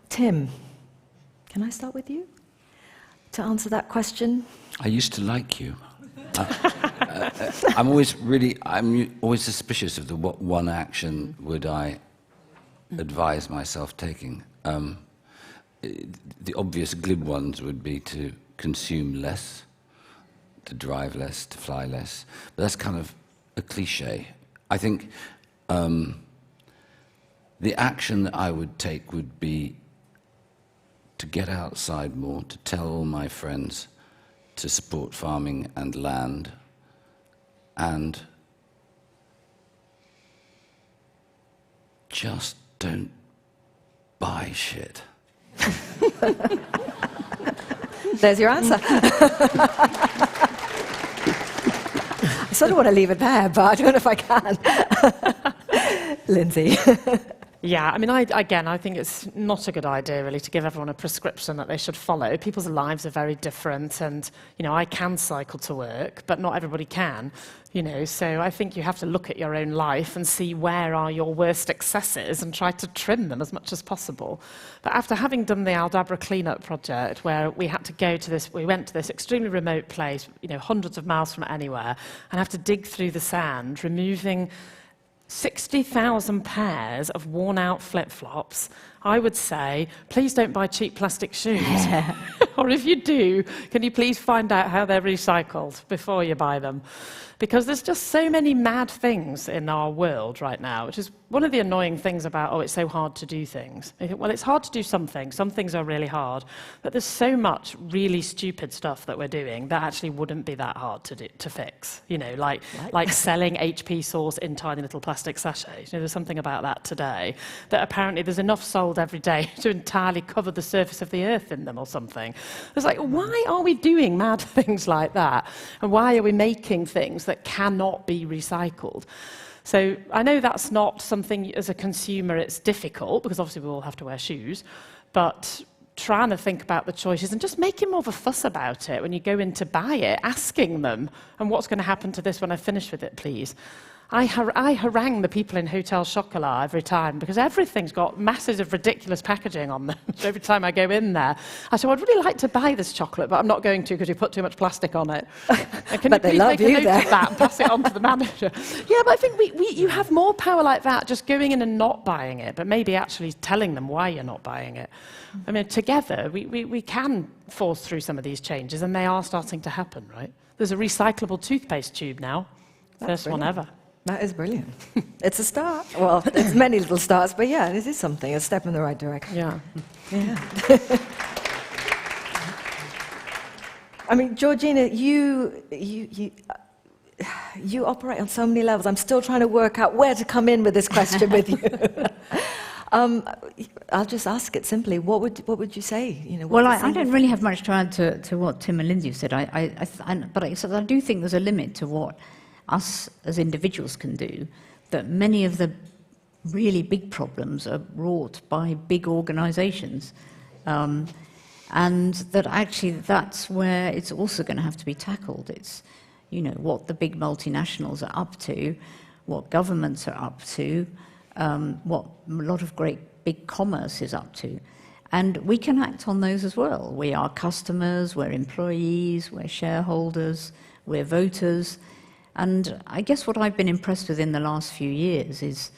can I start with you to answer that question? I used to like you. I'm always suspicious of what one action would I advise myself taking. The obvious glib ones would be to consume less, to drive less, to fly less. But that's kind of a cliche. I think the action that I would take would be to get outside more, to tell all my friends to support farming and land, and just don't buy shit. There's your answer. I sort of want to leave it there, but I don't know if I can. Lindsay. Yeah, I mean, I think it's not a good idea, really, to give everyone a prescription that they should follow. People's lives are very different, and, I can cycle to work, but not everybody can, So I think you have to look at your own life and see where are your worst excesses and try to trim them as much as possible. But after having done the Aldabra cleanup project, where we went to this extremely remote place, hundreds of miles from anywhere, and have to dig through the sand, removing 60,000 pairs of worn-out flip-flops, I would say, please don't buy cheap plastic shoes. Yeah. Or if you do, can you please find out how they're recycled before you buy them? Because there's just so many mad things in our world right now, which is one of the annoying things about, it's so hard to do things. I think, well, it's hard to do some things. Some things are really hard. But there's so much really stupid stuff that we're doing that actually wouldn't be that hard to fix. Like selling HP sauce in tiny little plastic sachets. There's something about that today, that apparently there's enough sold every day to entirely cover the surface of the earth in them or something. It's like, why are we doing mad things like that? And why are we making things that cannot be recycled? So I know that's not something, as a consumer, it's difficult, because obviously we all have to wear shoes, but trying to think about the choices and just making more of a fuss about it when you go in to buy it, asking them, and what's going to happen to this when I finish with it, please? I harangue the people in Hotel Chocolat every time, because everything's got masses of ridiculous packaging on them. So every time I go in there, I say, I'd really like to buy this chocolate, but I'm not going to because you put too much plastic on it. Can but you they love please make you a note of that and pass it on to the manager? Yeah, but I think you have more power like that, just going in and not buying it, but maybe actually telling them why you're not buying it. I mean, together, we can force through some of these changes, and they are starting to happen, right? There's a recyclable toothpaste tube now. First one ever. That is brilliant. It's a start. Well, it's many little starts, but yeah, this is something, a step in the right direction. Yeah. I mean, Georgina, you operate on so many levels. I'm still trying to work out where to come in with this question with you. I'll just ask it simply. What would you say? I don't really have much to add to what Tim and Lindsay have said. But I do think there's a limit to what us as individuals can do, that many of the really big problems are wrought by big organisations, and that actually that's where it's also going to have to be tackled. It's, what the big multinationals are up to, what governments are up to, what a lot of great big commerce is up to. And we can act on those as well. We are customers, we're employees, we're shareholders, we're voters. And I guess what I've been impressed with in the last few years is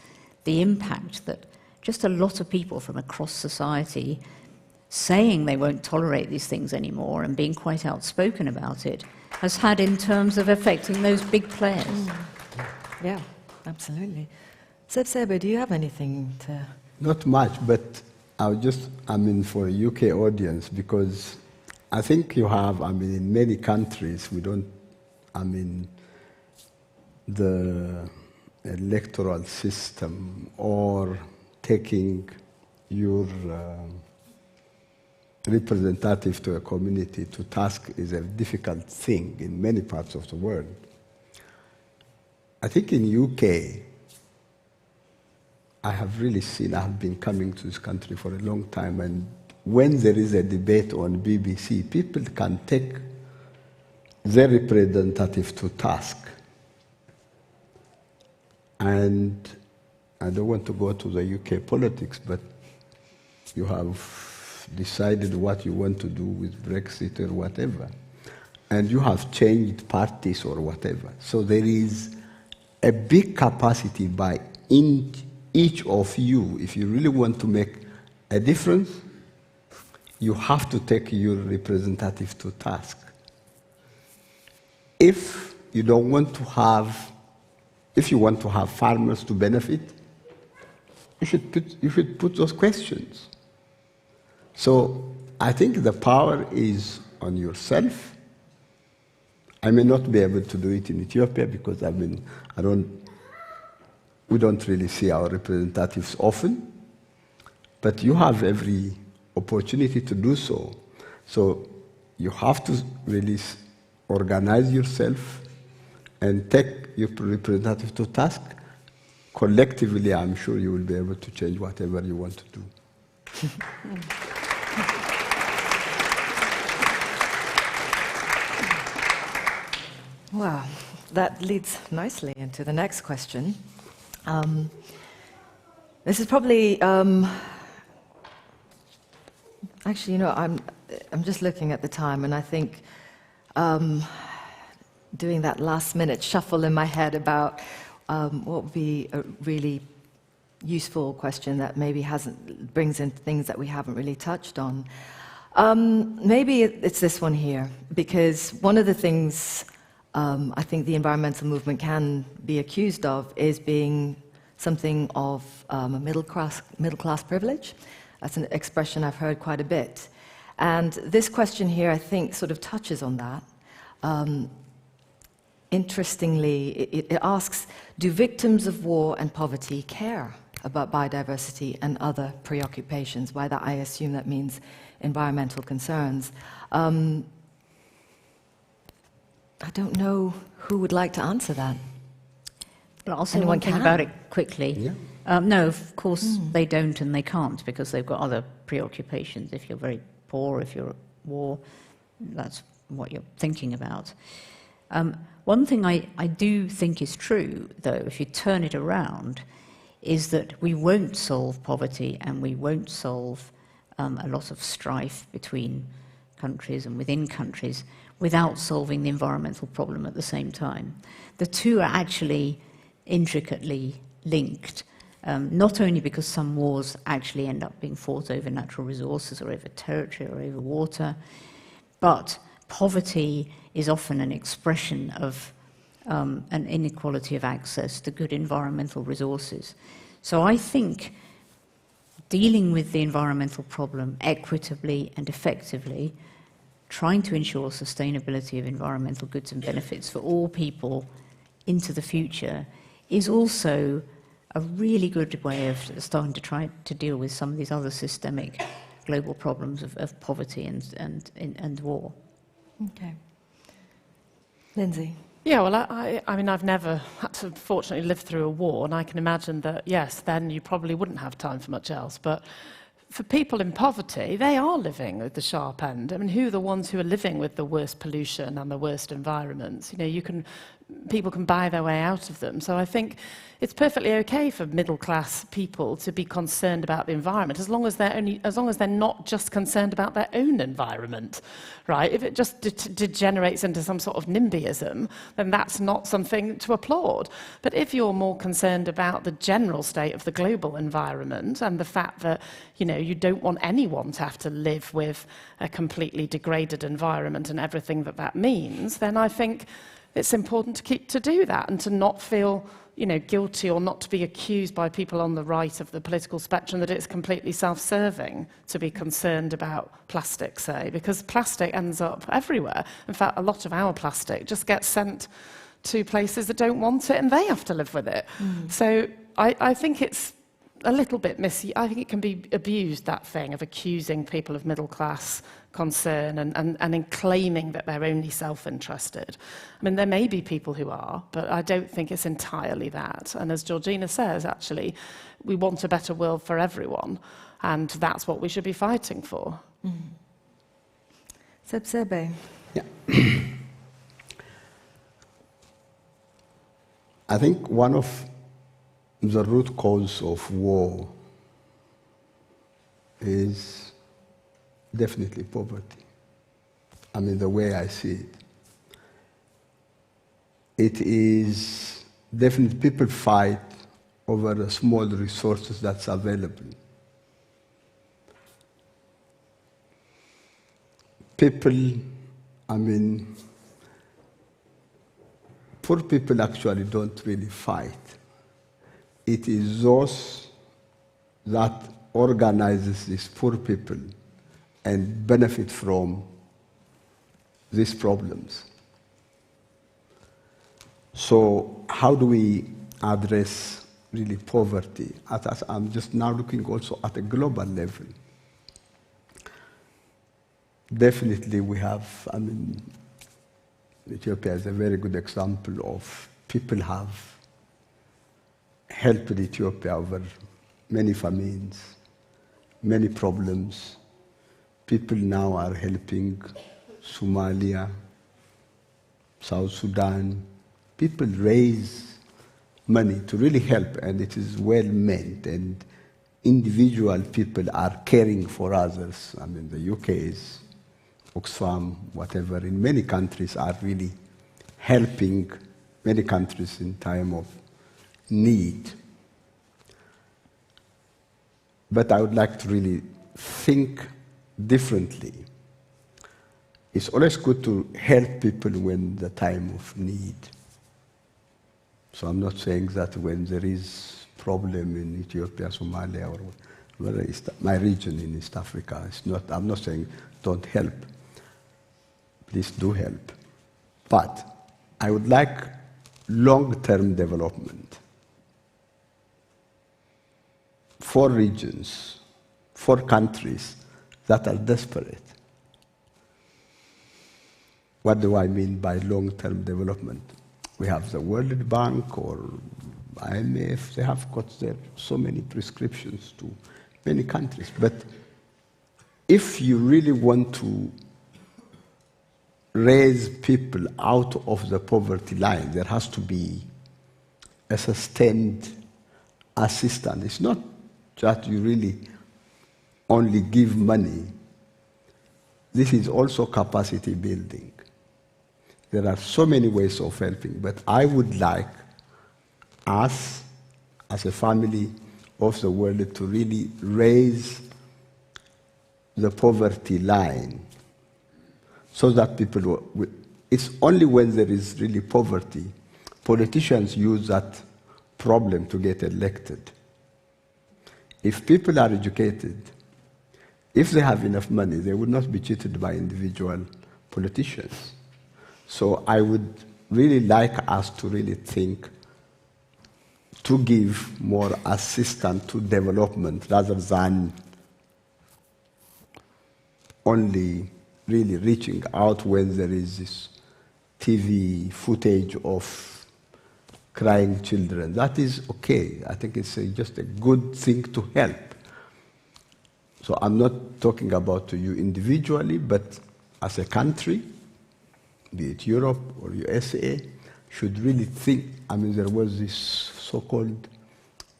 the impact that just a lot of people from across society saying they won't tolerate these things anymore and being quite outspoken about it has had in terms of affecting those big players. Yeah, absolutely. Seba, do you have anything to... Not much, but for a UK audience, because I think you have, in many countries, we don't, the electoral system or taking your representative to a community to task is a difficult thing in many parts of the world. I think in UK, I have really seen, I have been coming to this country for a long time, and when there is a debate on BBC, people can take their representative to task. And I don't want to go to the UK politics, but you have decided what you want to do with Brexit or whatever, and you have changed parties or whatever. So there is a big capacity by each of you. If you really want to make a difference, you have to take your representative to task. If you don't want to have, if you want to have farmers to benefit, you should put those questions. So I think the power is on yourself. I may not be able to do it in Ethiopia because we don't really see our representatives often, but you have every opportunity to do so. So you have to really organize yourself and take your representative to task. Collectively, I'm sure you will be able to change whatever you want to do. Well, that leads nicely into the next question. This is probably, actually, you know, I'm just looking at the time, and I think doing that last-minute shuffle in my head about what would be a really useful question that maybe brings in things that we haven't really touched on. Maybe it's this one here, because one of the things I think the environmental movement can be accused of is being something of a middle class privilege. That's an expression I've heard quite a bit. And this question here, I think, sort of touches on that. Interestingly, it asks, do victims of war and poverty care about biodiversity and other preoccupations? By that, I assume that means environmental concerns. I don't know who would like to answer that. Well, I'll say Anyone one thing can? about it quickly. Yeah. No, of course they don't and they can't, because they've got other preoccupations. If you're very poor, if you're at war, that's what you're thinking about. One thing I do think is true, though, if you turn it around, is that we won't solve poverty and we won't solve a lot of strife between countries and within countries without solving the environmental problem at the same time. The two are actually intricately linked, not only because some wars actually end up being fought over natural resources or over territory or over water, but poverty is often an expression of an inequality of access to good environmental resources. So I think dealing with the environmental problem equitably and effectively, trying to ensure sustainability of environmental goods and benefits for all people into the future is also a really good way of starting to try to deal with some of these other systemic global problems of poverty and war. Okay. Lindsay? Yeah, well, I mean, I've never had to, fortunately, live through a war, and I can imagine that, yes, then you probably wouldn't have time for much else, but for people in poverty, they are living at the sharp end. I mean, who are the ones who are living with the worst pollution and the worst environments? You know, people can buy their way out of them. So I think it's perfectly okay for middle-class people to be concerned about the environment, as long as they're not just concerned about their own environment, right? If it just degenerates into some sort of NIMBYism, then that's not something to applaud. But if you're more concerned about the general state of the global environment and the fact that, you know, you don't want anyone to have to live with a completely degraded environment and everything that means, then I think it's important to do that and to not feel, you know, guilty or not to be accused by people on the right of the political spectrum that it's completely self-serving to be concerned about plastic, say, because plastic ends up everywhere. In fact, a lot of our plastic just gets sent to places that don't want it and they have to live with it. So I think it's a little bit I think it can be abused, that thing of accusing people of middle class concern and in claiming that they're only self-interested. I mean, there may be people who are, but I don't think it's entirely that. And as Georgina says, actually, we want a better world for everyone, and that's what we should be fighting for. Sebsebe. Yeah. I think one of the root cause of war is definitely poverty. I mean, the way I see it. It is definitely people fight over the small resources that's available. People, I mean, poor people actually don't really fight. It is those that organizes these poor people and benefit from these problems. So how do we address really poverty? I'm just now looking also at a global level. Definitely we have, I mean, Ethiopia is a very good example of people have helped Ethiopia over many famines, many problems. People now are helping Somalia, South Sudan. People raise money to really help, and it is well meant, and individual people are caring for others. I mean, the UK is Oxfam, whatever, in many countries are really helping many countries in time of need. But I would like to really think differently. It's always good to help people when the time of need. So I'm not saying that when there is problem in Ethiopia, Somalia, or whether it's my region in East Africa, I'm not saying don't help. Please do help. But I would like long-term development for regions, for countries that are desperate. What do I mean by long-term development? We have the World Bank or IMF, they have got so many prescriptions to many countries. But if you really want to raise people out of the poverty line, there has to be a sustained assistance. It's not that you really only give money. This is also capacity building. There are so many ways of helping, but I would like us, as a family of the world, to really raise the poverty line so that people will. It's only when there is really poverty, politicians use that problem to get elected. If people are educated, if they have enough money, they would not be cheated by individual politicians. So I would really like us to really think to give more assistance to development rather than only really reaching out when there is this TV footage of crying children. That is okay. I think it's just a good thing to help. So I'm not talking about you individually, but as a country, be it Europe or USA, should really think. I mean, there was this so-called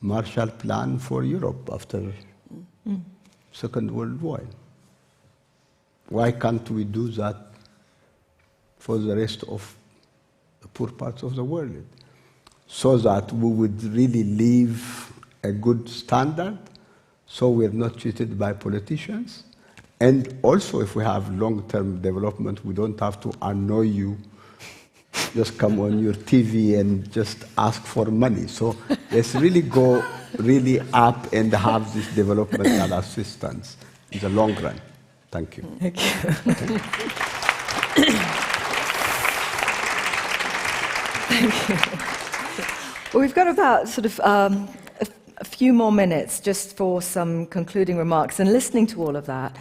Marshall Plan for Europe after Second World War. Why can't we do that for the rest of the poor parts of the world? So that we would really leave a good standard, so we're not cheated by politicians. And also, if we have long-term development, we don't have to annoy you, just come on your TV and just ask for money. So let's really go really up and have this developmental assistance in the long run. Thank you. Thank you. Thank you. Well, we've got about sort of a few more minutes just for some concluding remarks. And listening to all of that,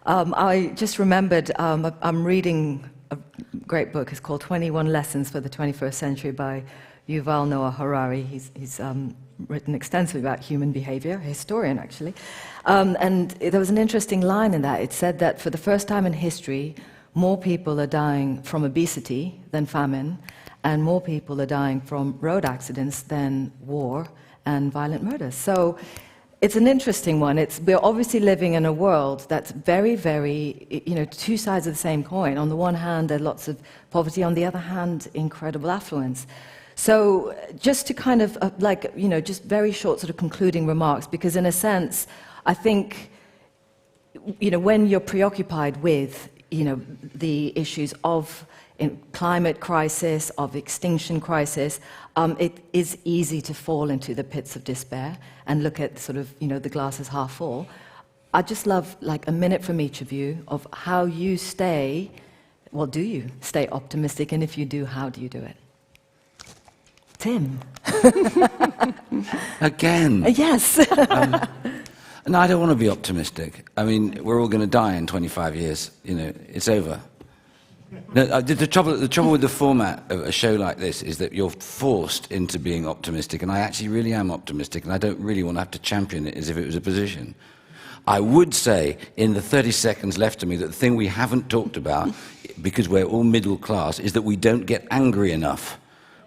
I just remembered I'm reading a great book. It's called 21 Lessons for the 21st Century by Yuval Noah Harari. He's written extensively about human behavior, a historian actually. And there was an interesting line in that. It said that for the first time in history, more people are dying from obesity than famine, and more people are dying from road accidents than war and violent murders. So it's an interesting one. We're obviously living in a world that's very, very, two sides of the same coin. On the one hand, there's lots of poverty. On the other hand, incredible affluence. So just to kind of, just very short sort of concluding remarks, because in a sense, I think, when you're preoccupied with, the issues of climate crisis, of extinction crisis, it is easy to fall into the pits of despair and look at sort of, the glass is half full. I'd just love like a minute from each of you of how you stay, well, do you stay optimistic? And if you do, how do you do it? Tim. Again. Yes. No, I don't want to be optimistic. I mean, we're all going to die in 25 years. It's over. No, the trouble with the format of a show like this is that you're forced into being optimistic, and I actually really am optimistic, and I don't really want to have to champion it as if it was a position. I would say, in the 30 seconds left to me, that the thing we haven't talked about, because we're all middle class, is that we don't get angry enough.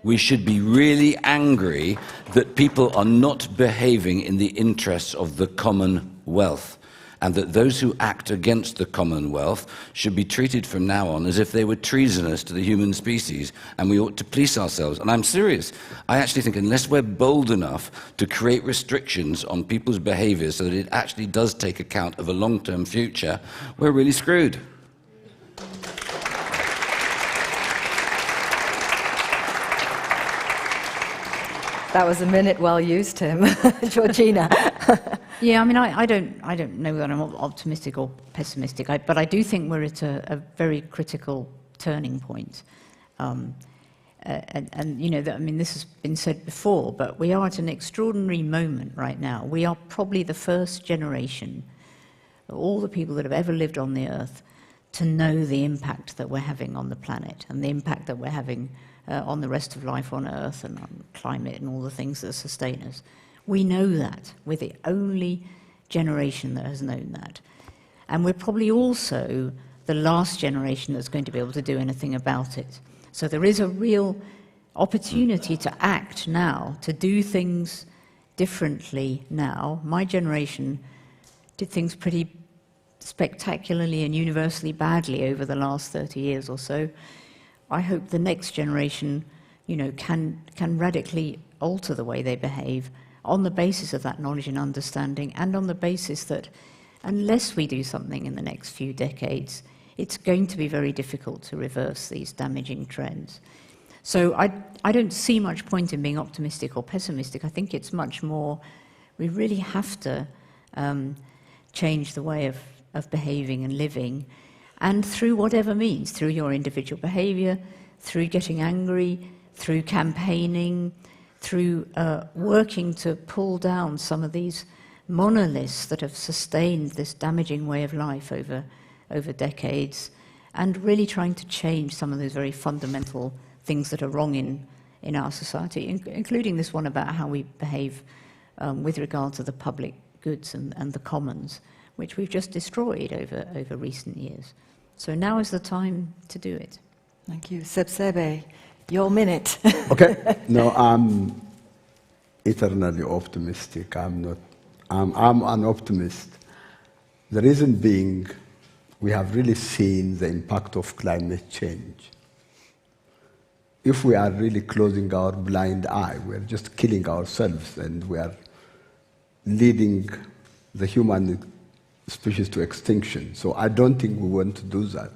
We should be really angry that people are not behaving in the interests of the commonwealth, and that those who act against the commonwealth should be treated from now on as if they were treasonous to the human species, and we ought to police ourselves. And I'm serious. I actually think unless we're bold enough to create restrictions on people's behaviors so that it actually does take account of a long-term future, we're really screwed. That was a minute well used, Tim. Georgina. Yeah, I mean, I don't know whether I'm optimistic or pessimistic, but I do think we're at a very critical turning point. And this has been said before, but we are at an extraordinary moment right now. We are probably the first generation, all the people that have ever lived on the earth, to know the impact that we're having on the planet and the impact that we're having on the rest of life on Earth and on climate and all the things that sustain us. We know that. We're the only generation that has known that. And we're probably also the last generation that's going to be able to do anything about it. So there is a real opportunity to act now, to do things differently now. My generation did things pretty spectacularly and universally badly over the last 30 years or so. I hope the next generation, can radically alter the way they behave on the basis of that knowledge and understanding, and on the basis that unless we do something in the next few decades, it's going to be very difficult to reverse these damaging trends. So I don't see much point in being optimistic or pessimistic. I think it's much more, we really have to change the way of behaving and living, and through whatever means, through your individual behavior, through getting angry, through campaigning, through working to pull down some of these monoliths that have sustained this damaging way of life over decades, and really trying to change some of those very fundamental things that are wrong in our society, including this one about how we behave with regard to the public goods and the commons, which we've just destroyed over recent years. So now is the time to do it. Thank you. Sebsebe, your minute. Okay. No, I'm eternally optimistic. I'm an optimist. The reason being, we have really seen the impact of climate change. If we are really closing our blind eye, we're just killing ourselves, and we are leading the human species to extinction. So I don't think we want to do that.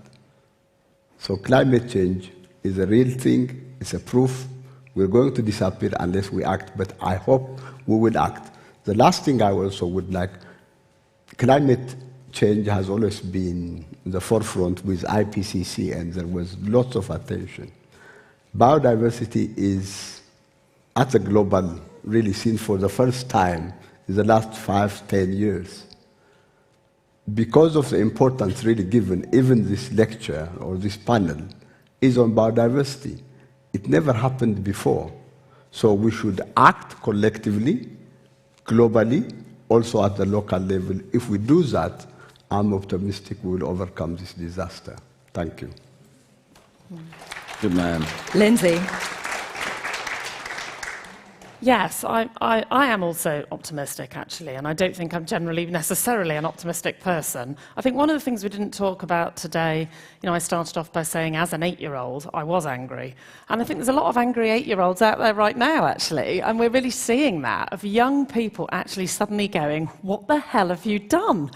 So climate change is a real thing. It's a proof. We're going to disappear unless we act, but I hope we will act. The last thing I also would like, climate change has always been in the forefront with IPCC, and there was lots of attention. Biodiversity is at a global really seen for the first time in the last 5-10 years. Because of the importance really given, even this lecture or this panel is on biodiversity. It never happened before. So we should act collectively, globally, also at the local level. If we do that, I'm optimistic we will overcome this disaster. Thank you. Good man. Lindsay. Yes, I am also optimistic, actually, and I don't think I'm generally necessarily an optimistic person. I think one of the things we didn't talk about today, I started off by saying as an 8-year-old, I was angry. And I think there's a lot of angry 8-year-olds out there right now, actually, and we're really seeing that, of young people actually suddenly going, what the hell have you done?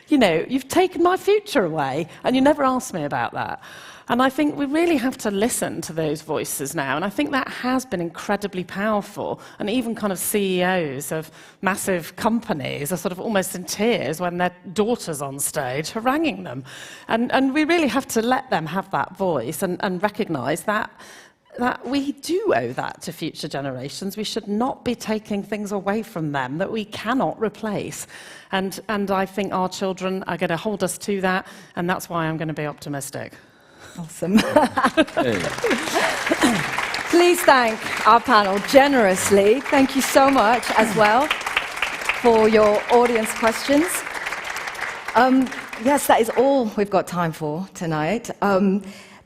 You've taken my future away, and you never asked me about that. And I think we really have to listen to those voices now, and I think that has been incredibly powerful. And even kind of CEOs of massive companies are sort of almost in tears when their daughter's on stage haranguing them. And we really have to let them have that voice and recognise that we do owe that to future generations. We should not be taking things away from them that we cannot replace. And I think our children are going to hold us to that, and that's why I'm going to be optimistic. Awesome. Please thank our panel generously. Thank you so much as well for your audience questions. Yes, that is all we've got time for tonight.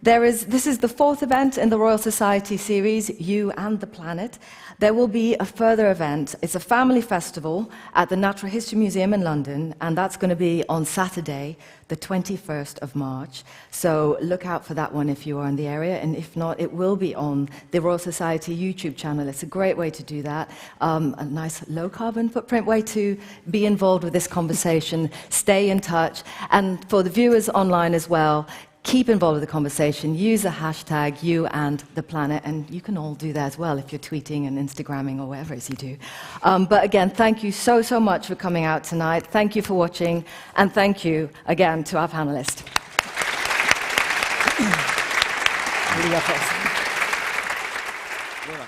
This is the 4th event in the Royal Society series, You and the Planet. There will be a further event. It's a family festival at the Natural History Museum in London, and that's going to be on Saturday, the 21st of March. So look out for that one if you are in the area, and if not, it will be on the Royal Society YouTube channel. It's a great way to do that, a nice low-carbon footprint way to be involved with this conversation, stay in touch, and for the viewers online as well, keep involved with the conversation, use the hashtag #YouandThePlanet, and you can all do that as well if you're tweeting and Instagramming or whatever it is you do. But again, thank you so, so much for coming out tonight. Thank you for watching, and thank you again to our panelists. Well done.